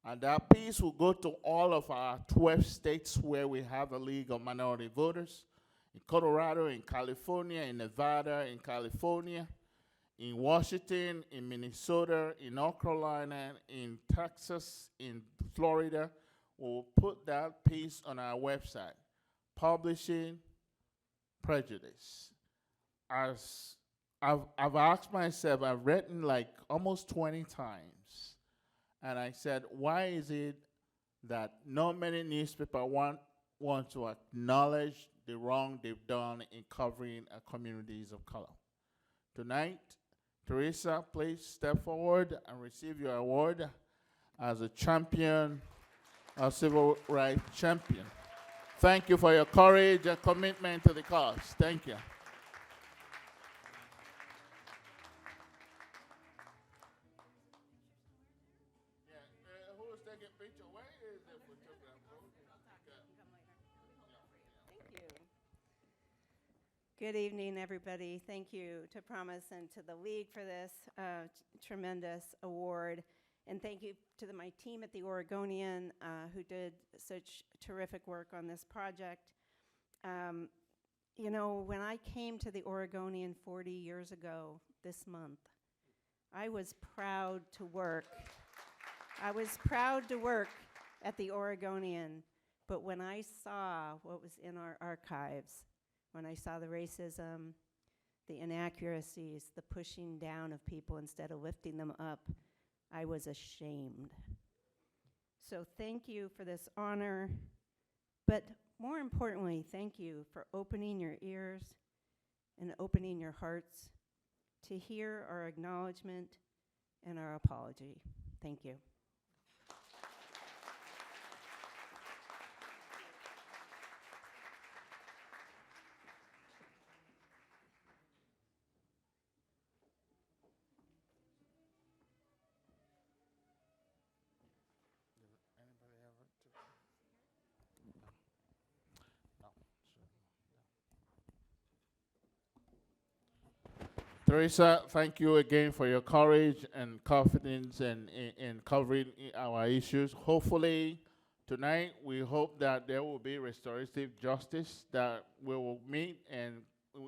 and that piece will go to all of our 12 states where we have a League of Minority Voters, in Colorado, in California, in Nevada, in California, in Washington, in Minnesota, in North Carolina, in Texas, in Florida. We'll put that piece on our website, Publishing Prejudice. As I've asked myself, I've written like almost 20 times, and I said, why is it that not many newspapers want to acknowledge the wrong they've done in covering communities of color? Tonight, Teresa, please step forward and receive your award as a champion, a civil rights champion Thank you for your courage and commitment to the cause. Thank you. Who's taking picture? Where is the photographer? Good evening, everybody. Thank you to Promise and to the League for this tremendous award. And thank you to my team at the Oregonian who did such terrific work on this project. You know, when I came to the Oregonian 40 years ago this month, I was proud to work. I was proud to work at the Oregonian, but when I saw what was in our archives, when I saw the racism, the inaccuracies, the pushing down of people instead of lifting them up, I was ashamed. So thank you for this honor, but more importantly, thank you for opening your ears and opening your hearts to hear our acknowledgement and our apology. Thank you. Teresa, thank you again for your courage and confidence in covering our issues. Hopefully, tonight, we hope that there will be restorative justice, that we will meet and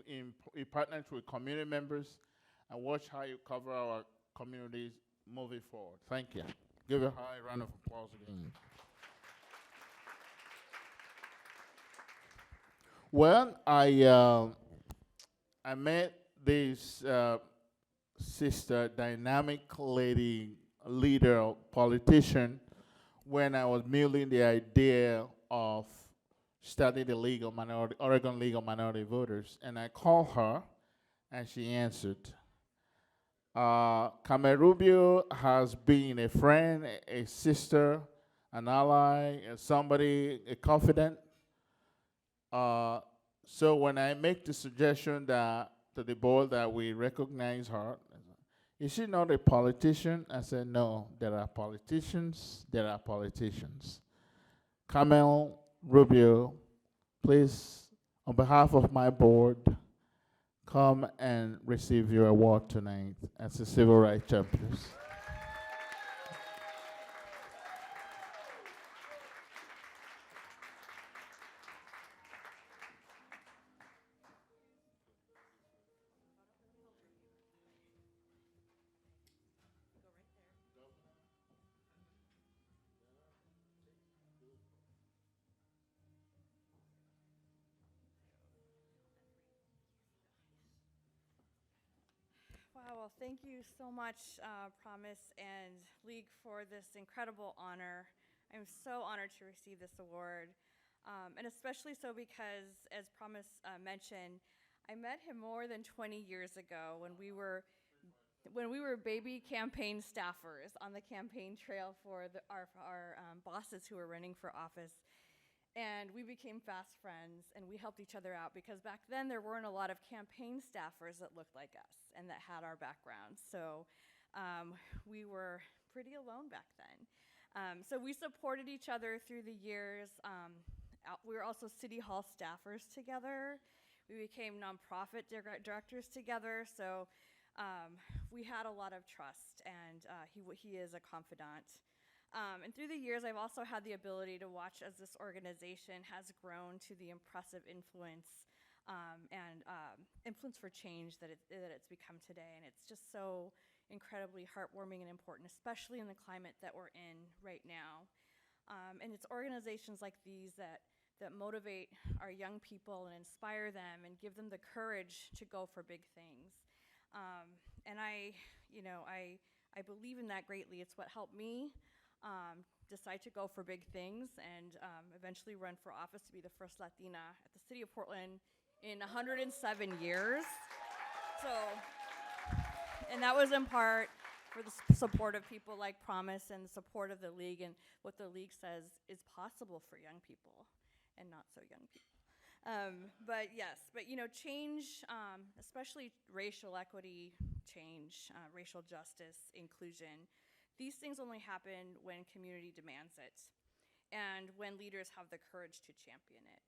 in partnership with community members and watch how you cover our communities moving forward. Thank you. Give a high round of applause again. Well, I met this sister, dynamic lady, leader, politician, when I was mulling the idea of starting the Oregon League of Minority Voters. And I called her, and she answered. Carmen Rubio has been a friend, a sister, an ally, somebody, a confidant. So when I make the suggestion that to the board that we recognize her, is she not a politician? I said, no, there are politicians, there are politicians. Carmen Rubio, please, on behalf of my board, come and receive your award tonight as a civil rights champion. Wow, well, thank you so much, Promise and League, for this incredible honor. I'm so honored to receive this award, and especially so because, as Promise mentioned, I met him more than 20 years ago when we were baby campaign staffers on the campaign trail for our bosses who were running for office. And we became fast friends, and we helped each other out because back then there weren't a lot of campaign staffers that looked like us and that had our backgrounds. So we were pretty alone back then. So we supported each other through the years. We were also City Hall staffers together. We became nonprofit directors together. So we had a lot of trust, and he is a confidant. And through the years, I've also had the ability to watch as this organization has grown to the impressive influence and influence for change that it's become today. And it's just so incredibly heartwarming and important, especially in the climate that we're in right now. And it's organizations like these that motivate our young people and inspire them and give them the courage to go for big things. And I believe in that greatly. It's what helped me decide to go for big things and eventually run for office to be the first Latina at the city of Portland in 107 years. So, and that was in part for the support of people like Promise and the support of the League and what the League says is possible for young people. and not so young people. But yes, but change, especially racial equity, change, racial justice, inclusion, these things only happen when community demands it and when leaders have the courage to champion it.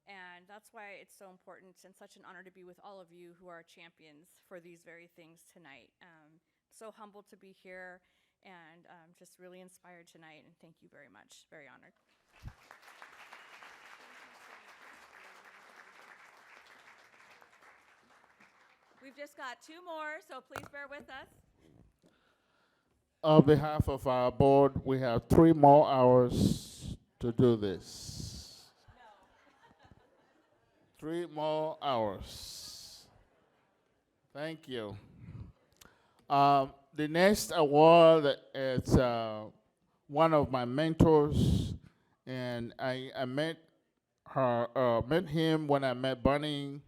And that's why it's so important and such an honor to be with all of you who are champions for these very things tonight. So humbled to be here and just really inspired tonight, and thank you very much. Very honored. We've just got 2 more, so please bear with us. On behalf of our board, we have 3 more hours to do this. 3 more hours. Thank you. The next award is one of my mentors, and I met him when I met Bunny.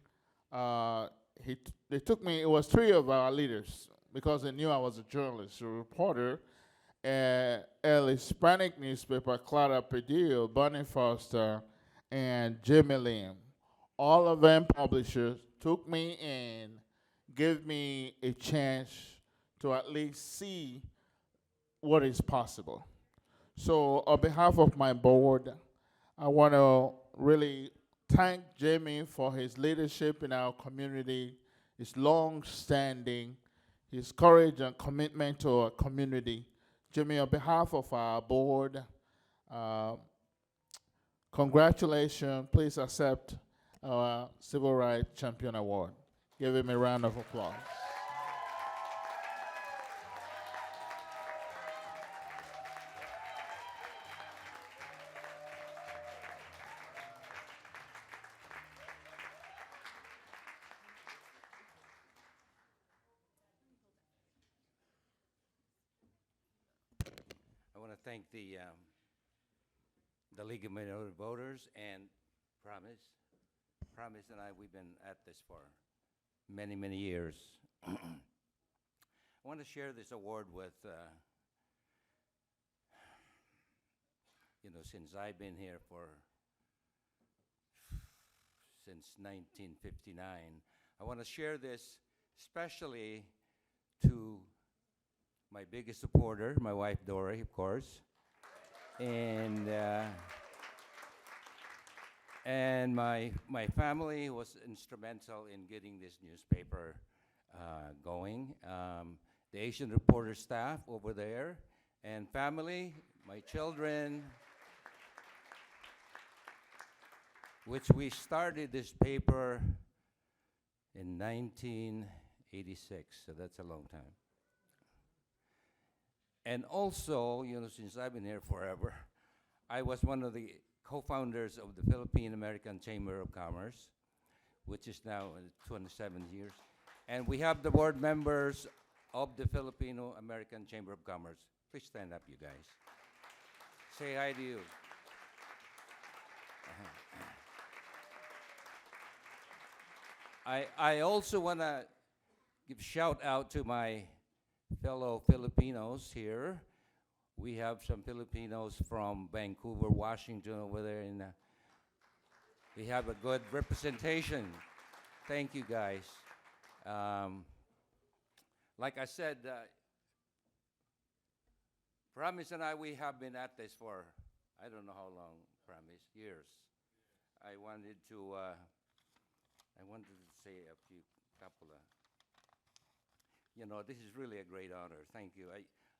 They took me. It was 3 of our leaders because they knew I was a journalist, a reporter, at a Hispanic newspaper, Clara Pedillo, Bunny Foster, and Jimmy Lim. All of them publishers took me and gave me a chance to at least see what is possible. So on behalf of my board, I want to really thank Jimmy for his leadership in our community, his long-standing, his courage and commitment to our community. Jimmy, on behalf of our board, congratulations. Please accept our Civil Rights Champion Award. Give him a round of applause. I want to thank the League of Minority Voters and Promise. Promise and I, we've been at this for many, many years. I want to share this award with, since I've been here since 1959. I want to share this especially to my biggest supporter, my wife Dory, of course, and my family was instrumental in getting this newspaper going. The Asian Reporter staff over there, and family, my children, which we started this paper in 1986, so that's a long time. And also, since I've been here forever, I was one of the co-founders of the Philippine American Chamber of Commerce, which is now 27 years. And we have the board members of the Filipino American Chamber of Commerce. Please stand up, you guys. Say hi to you. I also want to give a shout out to my fellow Filipinos here. We have some Filipinos from Vancouver, Washington over there, and we have a good representation. Thank you, guys. Like I said, Promise and I, we have been at this for, I don't know how long, Promise, years. I wanted to say a couple of, this is really a great honor. Thank you.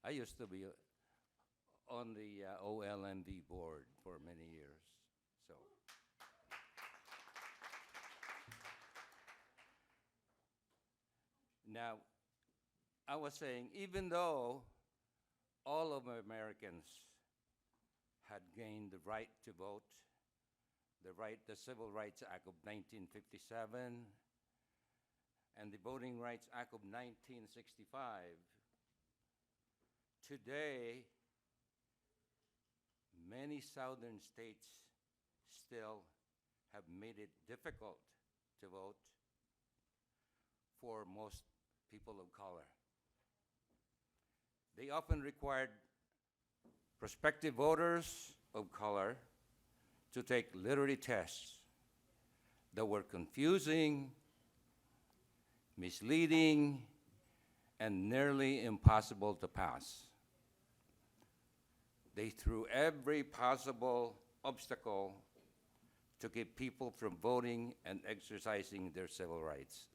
I used to be on the OLMV board for many years. So, now, I was saying, even though all of Americans had gained the right to vote, the Civil Rights Act of 1957, and the Voting Rights Act of 1965, today, many southern states still have made it difficult to vote for most people of color. They often required prospective voters of color to take literary tests that were confusing, misleading, and nearly impossible to pass. They threw every possible obstacle to keep people from voting and exercising their civil rights.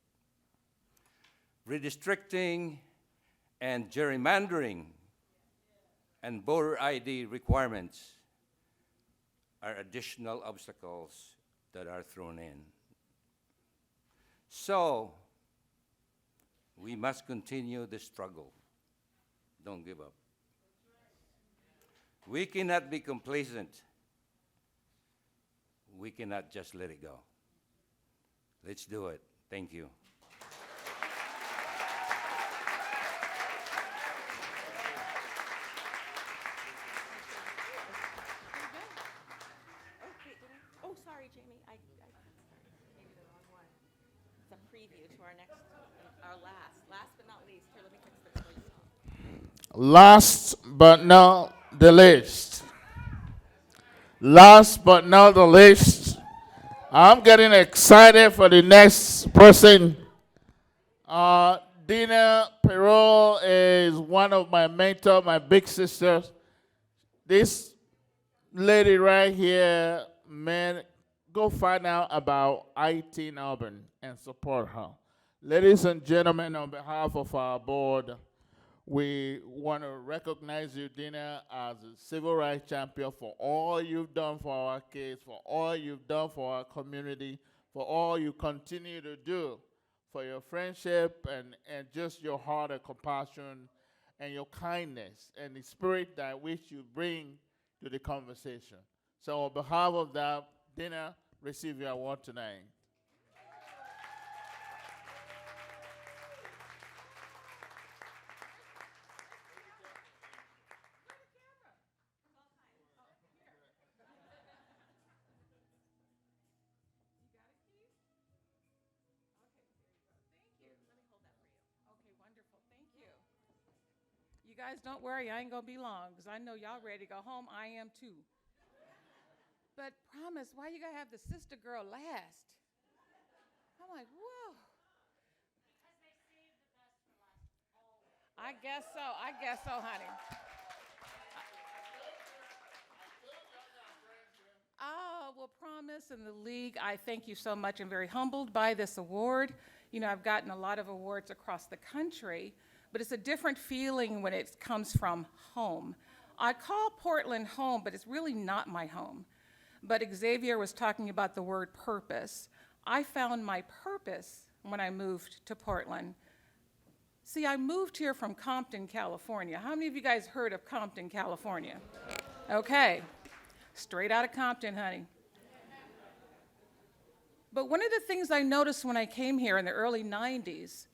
Redistricting and gerrymandering and voter ID requirements are additional obstacles that are thrown in. So, we must continue the struggle. Don't give up. We cannot be complacent. We cannot just let it go. Let's do it. Thank you. Oh, sorry, Jamie. I maybe the wrong one. It's a preview to our next, our last but not least. Here, let me fix this for you. Last but not the least. Last but not the least, I'm getting excited for the next person. Dina Perot is one of my mentors, my big sisters. This lady right here, man, go find out about IT in Auburn and support her. Ladies and gentlemen, on behalf of our board, we want to recognize you, Dina, as a civil rights champion for all you've done for our kids, for all you've done for our community, for all you continue to do, for your friendship and just your heart of compassion and your kindness and the spirit that which you bring to the conversation. So on behalf of that, Dina, receive your award tonight. You guys don't worry, I ain't gonna be long, because I know y'all ready to go home. I am too. But promise, why you gotta have the sister girl last? I'm like, whoa. I guess so, honey. Oh, well, Promise and the League, I thank you so much. I'm very humbled by this award. You know, I've gotten a lot of awards across the country, but it's a different feeling when it comes from home. I call Portland home, but it's really not my home. But Xavier was talking about the word purpose. I found my purpose when I moved to Portland. See, I moved here from Compton, California. How many of you guys heard of Compton, California? Okay, straight out of Compton, honey. But one of the things I noticed when I came here in the early 90s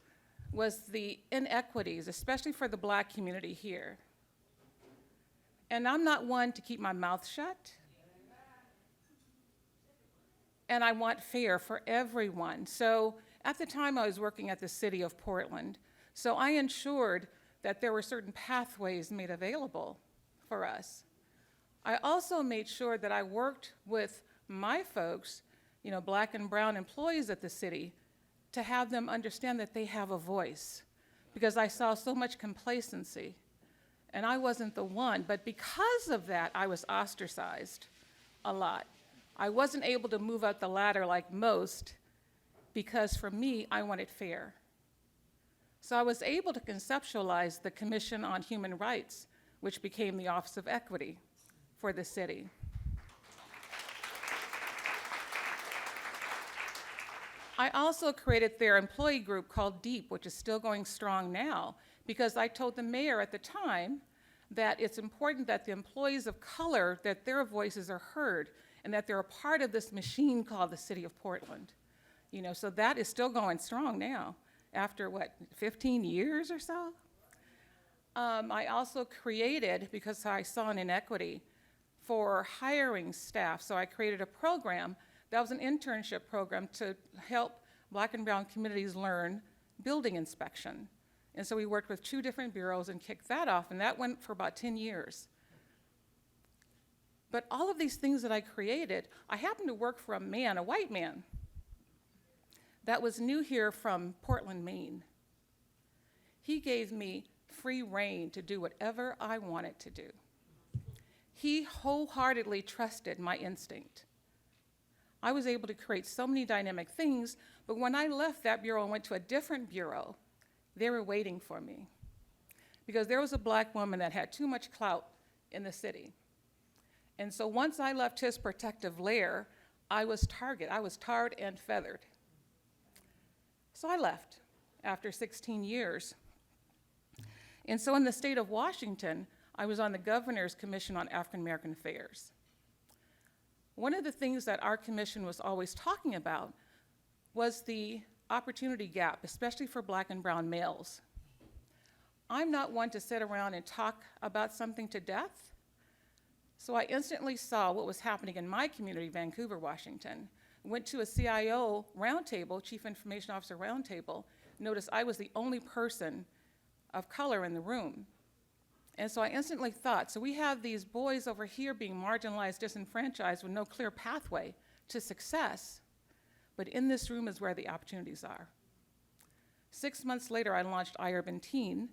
was the inequities, especially for the Black community here. And I'm not one to keep my mouth shut. And I want fair for everyone. So at the time I was working at the city of Portland, so I ensured that there were certain pathways made available for us. I also made sure that I worked with my folks, you know, Black and brown employees at the city, to have them understand that they have a voice, because I saw so much complacency. And I wasn't the one, but because of that, I was ostracized a lot. I wasn't able to move up the ladder like most, because for me, I wanted fair. So I was able to conceptualize the Commission on Human Rights, which became the Office of Equity for the city. I also created their employee group called DEEP, which is still going strong now, because I told the mayor at the time that it's important that the employees of color, that their voices are heard, and that they're a part of this machine called the City of Portland. You know, so that is still going strong now, after what, 15 years or so? I also created, because I saw an inequity, for hiring staff, so I created a program that was an internship program to help Black and brown communities learn building inspection. And so we worked with 2 different bureaus and kicked that off, and that went for about 10 years. But all of these things that I created, I happened to work for a man, a white man, that was new here from Portland, Maine. He gave me free rein to do whatever I wanted to do. He wholeheartedly trusted my instinct. I was able to create so many dynamic things, but when I left that bureau and went to a different bureau, they were waiting for me. Because there was a black woman that had too much clout in the city. And so once I left his protective lair, I was tarred and feathered. So I left after 16 years. And so in the state of Washington, I was on the Governor's Commission on African American Affairs. One of the things that our commission was always talking about was the opportunity gap, especially for black and brown males. I'm not one to sit around and talk about something to death. So I instantly saw what was happening in my community, Vancouver, Washington. Went to a CIO roundtable, Chief Information Officer roundtable, noticed I was the only person of color in the room. And so I instantly thought, so we have these boys over here being marginalized, disenfranchised with no clear pathway to success, but in this room is where the opportunities are. 6 months later, I launched iUrban Teen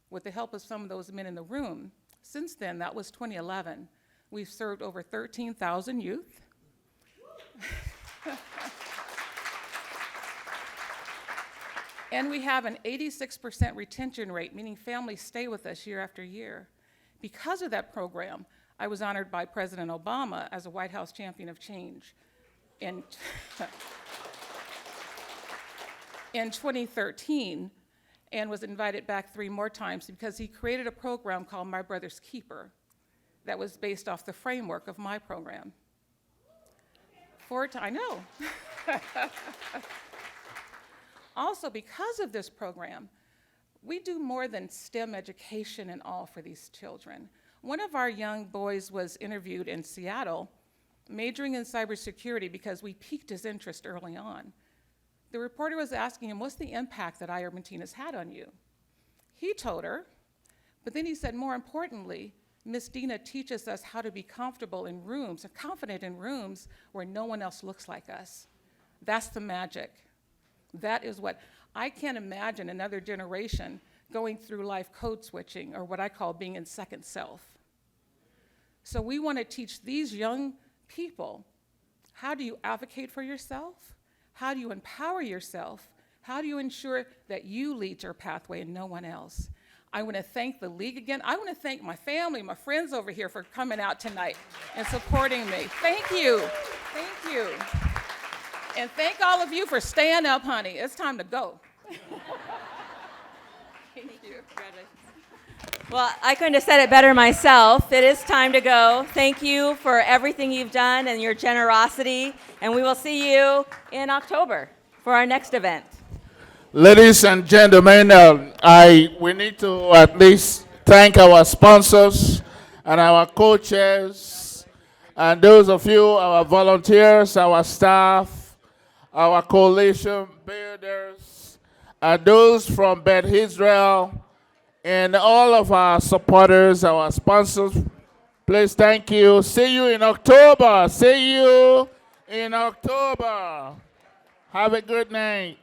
with the help of some of those men in the room. Since then, that was 2011, we've served over 13,000 youth. And we have an 86% retention rate, meaning families stay with us year after year. Because of that program, I was honored by President Obama as a White House Champion of Change in 2013, and was invited back 3 more times because he created a program called My Brother's Keeper that was based off the framework of my program. I know. Also, because of this program, we do more than STEM education and all for these children. One of our young boys was interviewed in Seattle, majoring in cybersecurity because we piqued his interest early on. The reporter was asking him, what's the impact that iUrban Teen has had on you? He told her, but then he said, more importantly, Miss Dina teaches us how to be comfortable in rooms, confident in rooms where no one else looks like us. That's the magic. That is what, I can't imagine another generation going through life code switching, or what I call being in second self. So we want to teach these young people, how do you advocate for yourself? How do you empower yourself? How do you ensure that you lead your pathway and no one else? I want to thank the League again. I want to thank my family, my friends over here for coming out tonight and supporting me. Thank you. Thank you. And thank all of you for staying up, honey. It's time to go. Thank you. Well, I couldn't have said it better myself. It is time to go. Thank you for everything you've done and your generosity. And we will see you in October for our next event. Ladies and gentlemen, we need to at least thank our sponsors and our co-chairs, and those of you, our volunteers, our staff, our coalition builders, and those from Beth Israel, and all of our supporters, our sponsors. Please, thank you. See you in October. See you in October. Have a good night.